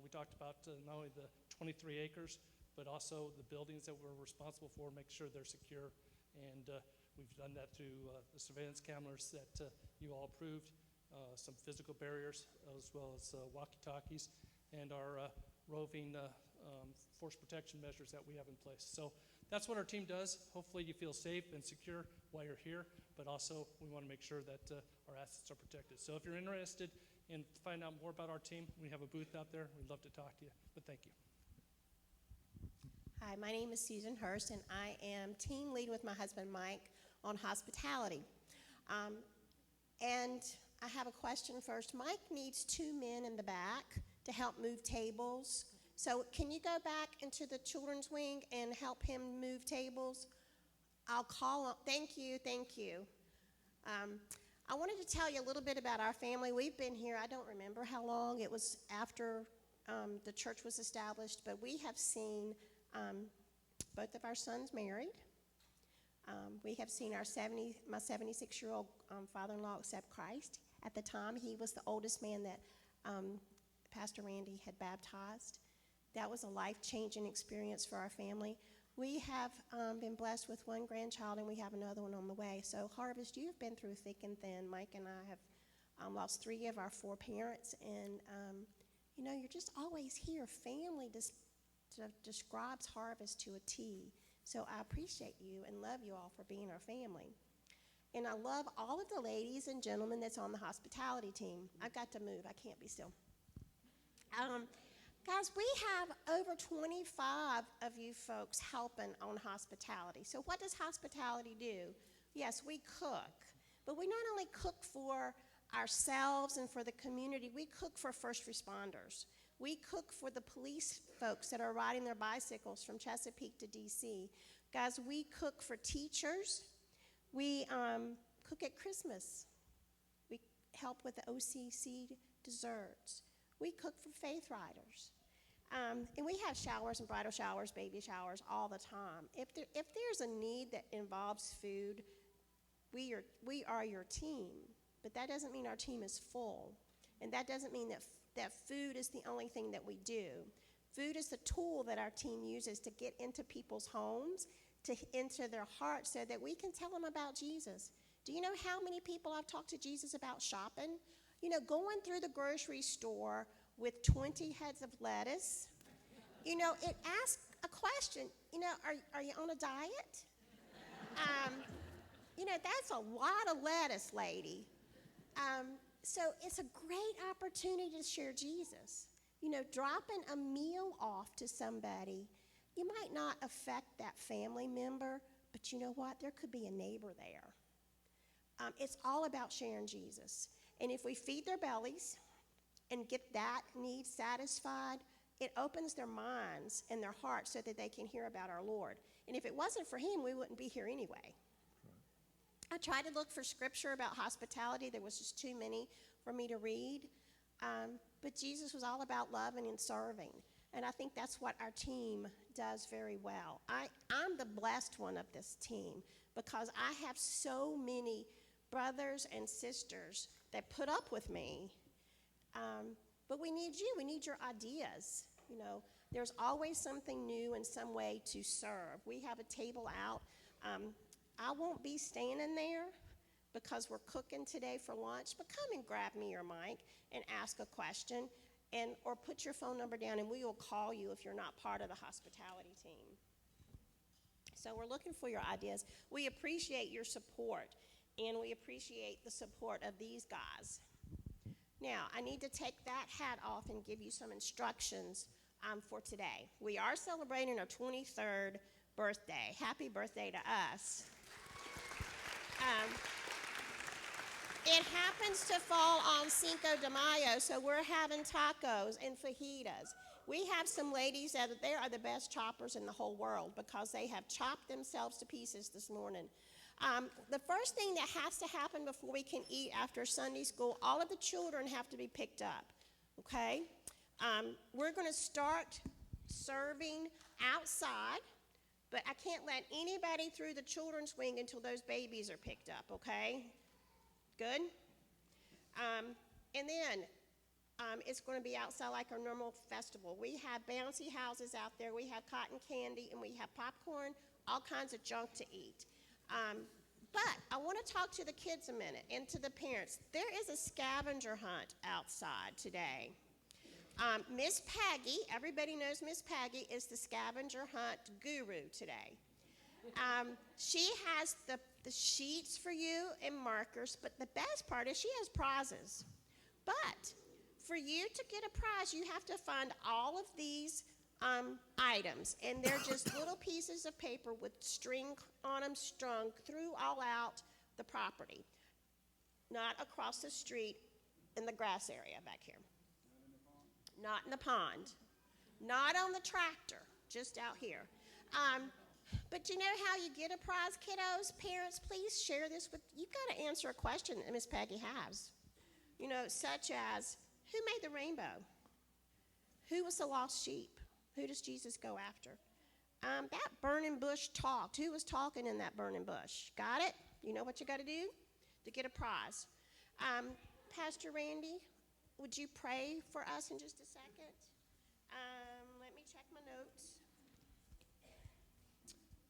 We talked about not only the 23 acres, but also the buildings that we're responsible for, make sure they're secure. And we've done that through the surveillance cameras that you all approved, some physical barriers, as well as walkie-talkies, and our roving force protection measures that we have in place. So that's what our team does. Hopefully you feel safe and secure while you're here, but also we want to make sure that our assets are protected. So if you're interested in finding out more about our team, we have a booth out there. We'd love to talk to you, but thank you. Hi, my name is Susan Hurst, and I am team lead with my husband Mike on hospitality. And I have a question first. Mike needs 2 men in the back to help move tables. So can you go back into the children's wing and help him move tables? I'll call on, thank you. I wanted to tell you a little bit about our family. We've been here, I don't remember how long. It was after the church was established, but we have seen both of our sons married. We have seen my 76-year-old father-in-law accept Christ. At the time, he was the oldest man that Pastor Randy had baptized. That was a life-changing experience for our family. We have been blessed with one grandchild, and we have another one on the way. So, Harvest, you've been through thick and thin. Mike and I have lost 3 of our 4 parents, and you're just always here. Family describes Harvest to a T. So I appreciate you and love you all for being our family. And I love all of the ladies and gentlemen that's on the hospitality team. I've got to move. I can't be still. Guys, we have over 25 of you folks helping on hospitality. So what does hospitality do? Yes, we cook. But we not only cook for ourselves and for the community, we cook for first responders. We cook for the police folks that are riding their bicycles from Chesapeake to D.C. Guys, we cook for teachers. We cook at Christmas. We help with the OCC desserts. We cook for Faith Riders. And we have showers and bridal showers, baby showers all the time. If there's a need that involves food, we are your team. But that doesn't mean our team is full. And that doesn't mean that food is the only thing that we do. Food is the tool that our team uses to get into people's homes, into their hearts, so that we can tell them about Jesus. Do you know how many people I've talked to Jesus about shopping? Going through the grocery store with 20 heads of lettuce, it asks a question, are you on a diet? That's a lot of lettuce, lady. So it's a great opportunity to share Jesus. Dropping a meal off to somebody, you might not affect that family member, but you know what? There could be a neighbor there. It's all about sharing Jesus. And if we feed their bellies and get that need satisfied, it opens their minds and their hearts so that they can hear about our Lord. And if it wasn't for him, we wouldn't be here anyway. I tried to look for scripture about hospitality. There was just too many for me to read. But Jesus was all about loving and serving. And I think that's what our team does very well. I'm the blessed one of this team because I have so many brothers and sisters that put up with me. But we need you. We need your ideas. There's always something new and some way to serve. We have a table out. I won't be standing there because we're cooking today for lunch, but come and grab me or Mike and ask a question or put your phone number down and we will call you if you're not part of the hospitality team. So we're looking for your ideas. We appreciate your support and we appreciate the support of these guys. Now, I need to take that hat off and give you some instructions for today. We are celebrating our 23rd birthday. Happy birthday to us. It happens to fall on Cinco de Mayo, so we're having tacos and fajitas. We have some ladies that they are the best choppers in the whole world because they have chopped themselves to pieces this morning. The first thing that has to happen before we can eat after Sunday school, all of the children have to be picked up, okay? We're going to start serving outside, but I can't let anybody through the children's wing until those babies are picked up, okay? Good? And then it's going to be outside like our normal festival. We have bouncy houses out there. We have cotton candy, and we have popcorn, all kinds of junk to eat. But I want to talk to the kids a minute and to the parents. There is a scavenger hunt outside today. Miss Peggy, everybody knows Miss Peggy, is the scavenger hunt guru today. She has the sheets for you and markers, but the best part is she has prizes. But for you to get a prize, you have to find all of these items, and they're just little pieces of paper with string on them strung throughout the property, not across the street in the grass area back here. Not in the pond, not on the tractor, just out here. But you know how you get a prize, kiddos? Parents, please share this with, you've got to answer a question that Miss Peggy has. Such as, who made the rainbow? Who was the lost sheep? Who does Jesus go after? That burning bush talked. Who was talking in that burning bush? Got it? You know what you got to do to get a prize. Pastor Randy, would you pray for us in just a second? Let me check my notes.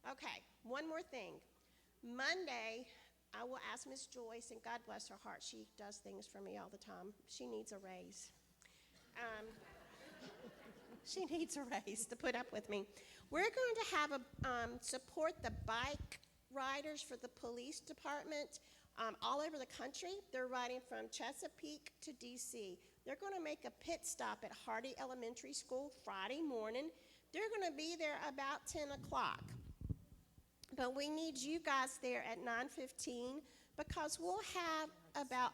Okay, one more thing. Monday, I will ask Miss Joyce, and God bless her heart, she does things for me all the time. She needs a raise. She needs a raise to put up with me. We're going to have support the bike riders for the police department all over the country. They're riding from Chesapeake to D.C. They're going to make a pit stop at Hardy Elementary School Friday morning. They're going to be there about 10 o'clock. But we need you guys there at 9:15 because we'll have about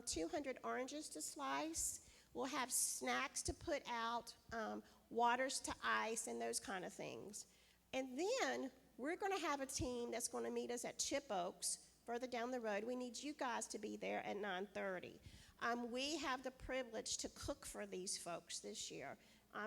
200 oranges to slice. We'll have snacks to put out, waters to ice, and those kind of things. And then we're going to have a team that's going to meet us at Chip Oaks, further down the road. We need you guys to be there at 9:30. We have the privilege to cook for these folks this year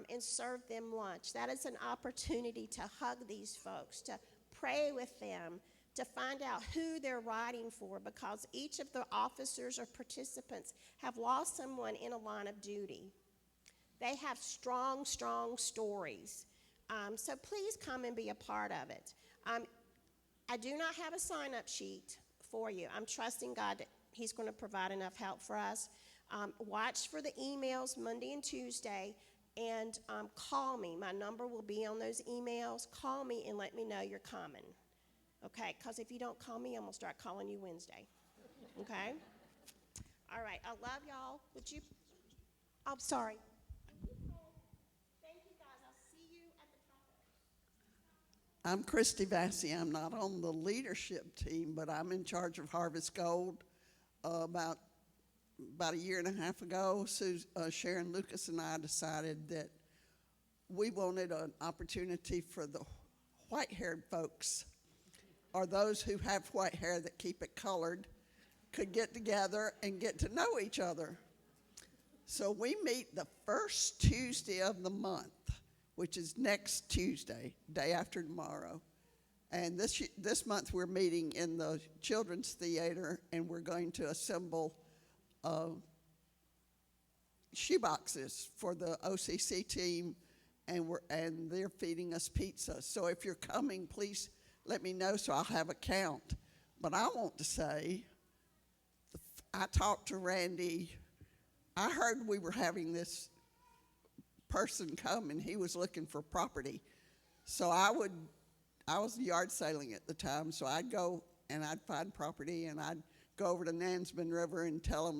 and serve them lunch. That is an opportunity to hug these folks, to pray with them, to find out who they're riding for, because each of the officers or participants have lost someone in a line of duty. They have strong, strong stories. So please come and be a part of it. I do not have a sign-up sheet for you. I'm trusting God that He's going to provide enough help for us. Watch for the emails Monday and Tuesday, and call me. My number will be on those emails. Call me and let me know you're coming. Okay, because if you don't call me, I'm going to start calling you Wednesday. Okay? All right, I love y'all. Would you? I'm sorry. Thank you, guys. I'll see you at the top. I'm Christy Vassy. I'm not on the leadership team, but I'm in charge of Harvest Gold. About a year and a half ago, Sharon Lucas and I decided that we wanted an opportunity for the white-haired folks, or those who have white hair that keep it colored, could get together and get to know each other. So we meet the first Tuesday of the month, which is next Tuesday, day after tomorrow. And this month we're meeting in the Children's Theater, and we're going to assemble shoeboxes for the OCC team, and they're feeding us pizza. So if you're coming, please let me know so I'll have a count. But I want to say, I talked to Randy. I heard we were having this person come, and he was looking for property. So I was yard sailing at the time, so I'd go and I'd find property, and I'd go over to Nansman River and tell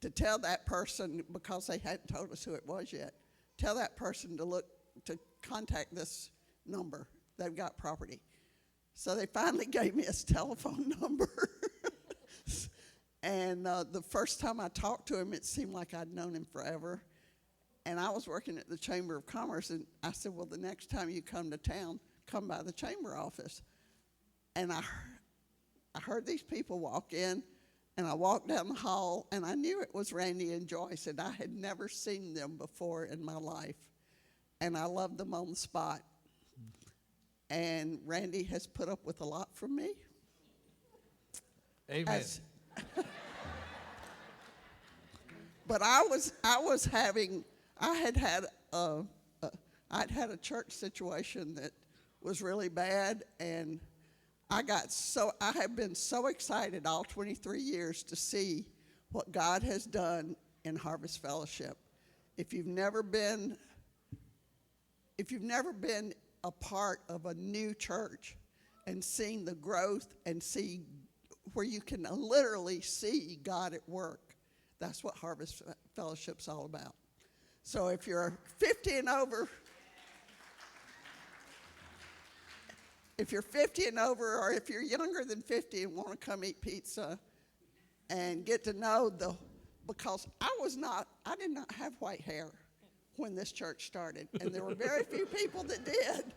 that person, because they hadn't told us who it was yet, tell that person to contact this number. They've got property. So they finally gave me his telephone number. And the first time I talked to him, it seemed like I'd known him forever. And I was working at the Chamber of Commerce, and I said, well, the next time you come to town, come by the chamber office. And I heard these people walk in, and I walked down the hall, and I knew it was Randy and Joyce, and I had never seen them before in my life. And I loved them on the spot. And Randy has put up with a lot from me. Amen. But I'd had a church situation that was really bad, and I have been so excited all 23 years to see what God has done in Harvest Fellowship. If you've never been a part of a new church and seen the growth and see where you can literally see God at work, that's what Harvest Fellowship's all about. So if you're 50 and over, or if you're younger than 50 and want to come eat pizza and get to know because I did not have white hair when this church started, and there were very few people that did.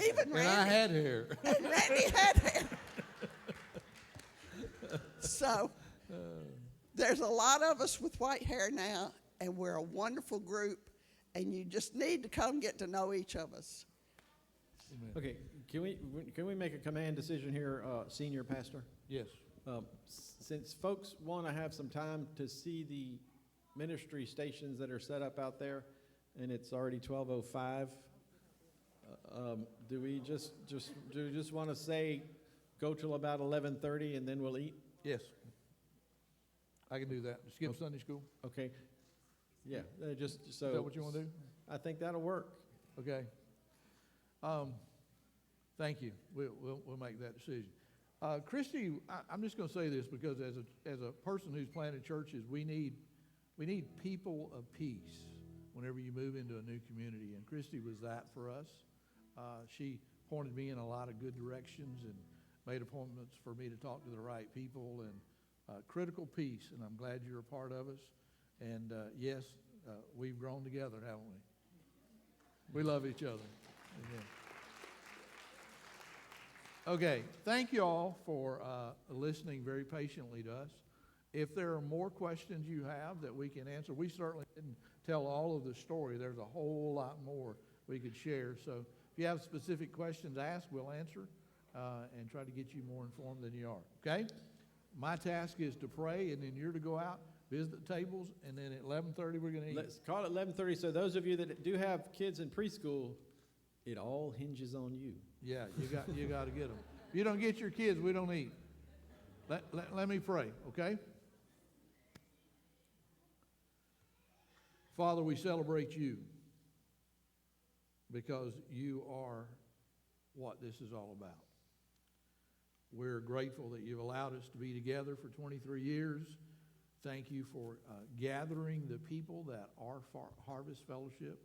Even Randy. And I had hair. And Randy had hair. So there's a lot of us with white hair now, and we're a wonderful group, and you just need to come get to know each of us. Okay, can we make a command decision here, Senior Pastor? Yes. Since folks want to have some time to see the ministry stations that are set up out there, and it's already 12:05, Do we just want to say, go till about 11:30 and then we'll eat? Yes. I can do that. Skip Sunday school? Okay. Yeah, just so. Is that what you want to do? I think that'll work. Okay. Thank you. We'll make that decision. Christy, I'm just going to say this because as a person who's planted churches, we need people of peace whenever you move into a new community. And Christy was that for us. She pointed me in a lot of good directions and made appointments for me to talk to the right people and critical peace. And I'm glad you're a part of us. And yes, we've grown together, haven't we? We love each other. Amen. Okay, thank you all for listening very patiently to us. If there are more questions you have that we can answer, we certainly didn't tell all of the story. There's a whole lot more we could share. So if you have specific questions, ask, we'll answer and try to get you more informed than you are, okay? My task is to pray, and then you're to go out, visit the tables, and then at 11:30 we're going to eat. Let's call it 11:30. So those of you that do have kids in preschool, it all hinges on you. Yeah, you got to get them. If you don't get your kids, we don't eat. Let me pray, okay? Father, we celebrate you because you are what this is all about. We're grateful that you've allowed us to be together for 23 years. Thank you for gathering the people that are Harvest Fellowship.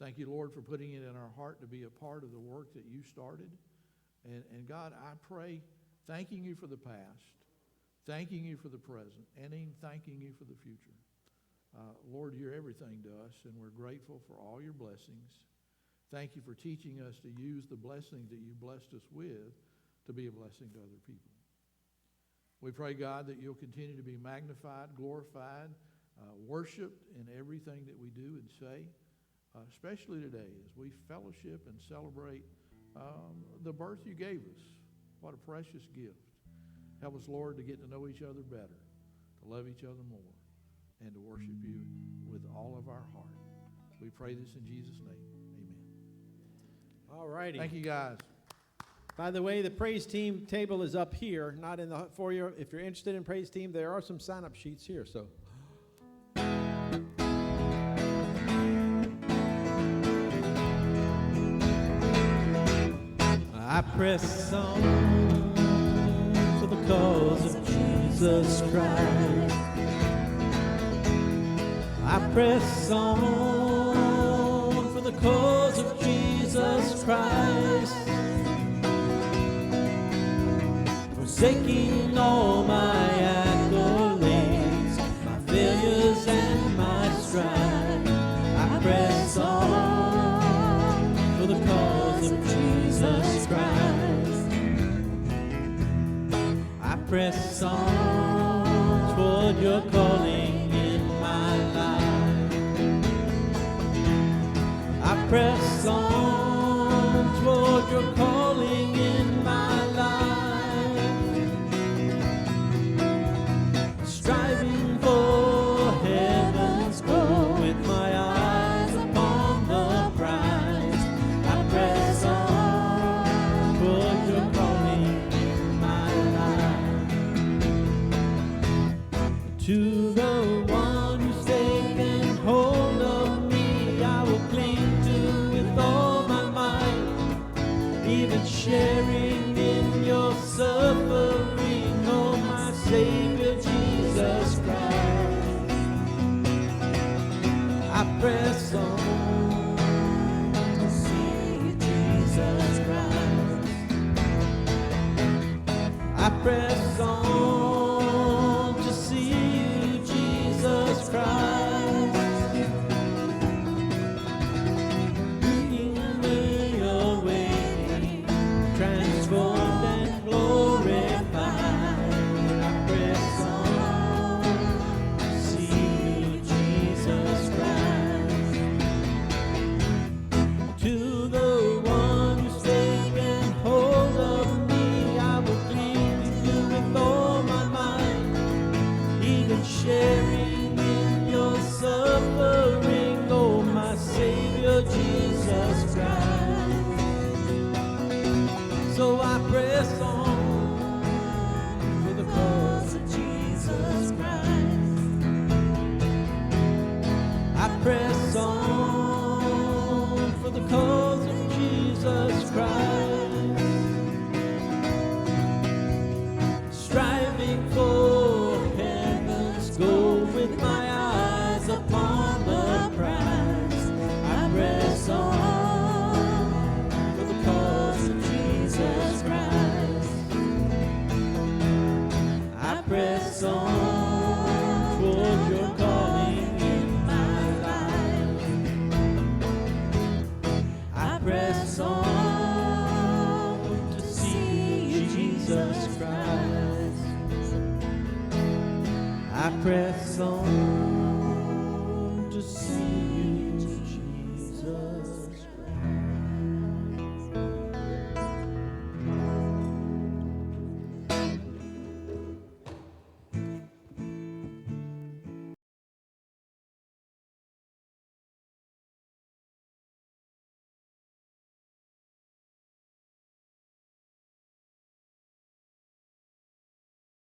Thank you, Lord, for putting it in our heart to be a part of the work that you started. And God, I pray, thanking you for the past, thanking you for the present, and even thanking you for the future. Lord, you're everything to us, and we're grateful for all your blessings. Thank you for teaching us to use the blessings that you blessed us with to be a blessing to other people. We pray, God, that you'll continue to be magnified, glorified, worshiped in everything that we do and say, especially today as we fellowship and celebrate the birth you gave us. What a precious gift. Help us, Lord, to get to know each other better, to love each other more, and to worship you with all of our heart. We pray this in Jesus' name. Amen. All righty. Thank you, guys. By the way, the praise team table is up here, not in the foyer. If you're interested in praise team, there are some sign-up sheets here. So. I press on for the cause of Jesus Christ. I press on for the cause of Jesus Christ. Forsaking all my accolades, my failures and my strife, I press on for the cause of Jesus Christ. I press on toward your calling in my life. I press on toward your calling in my life. Striving for heaven's goal with my eyes upon the prize. I press on toward your calling in my life. To the one who's taken hold of me, I will cling to with all gone.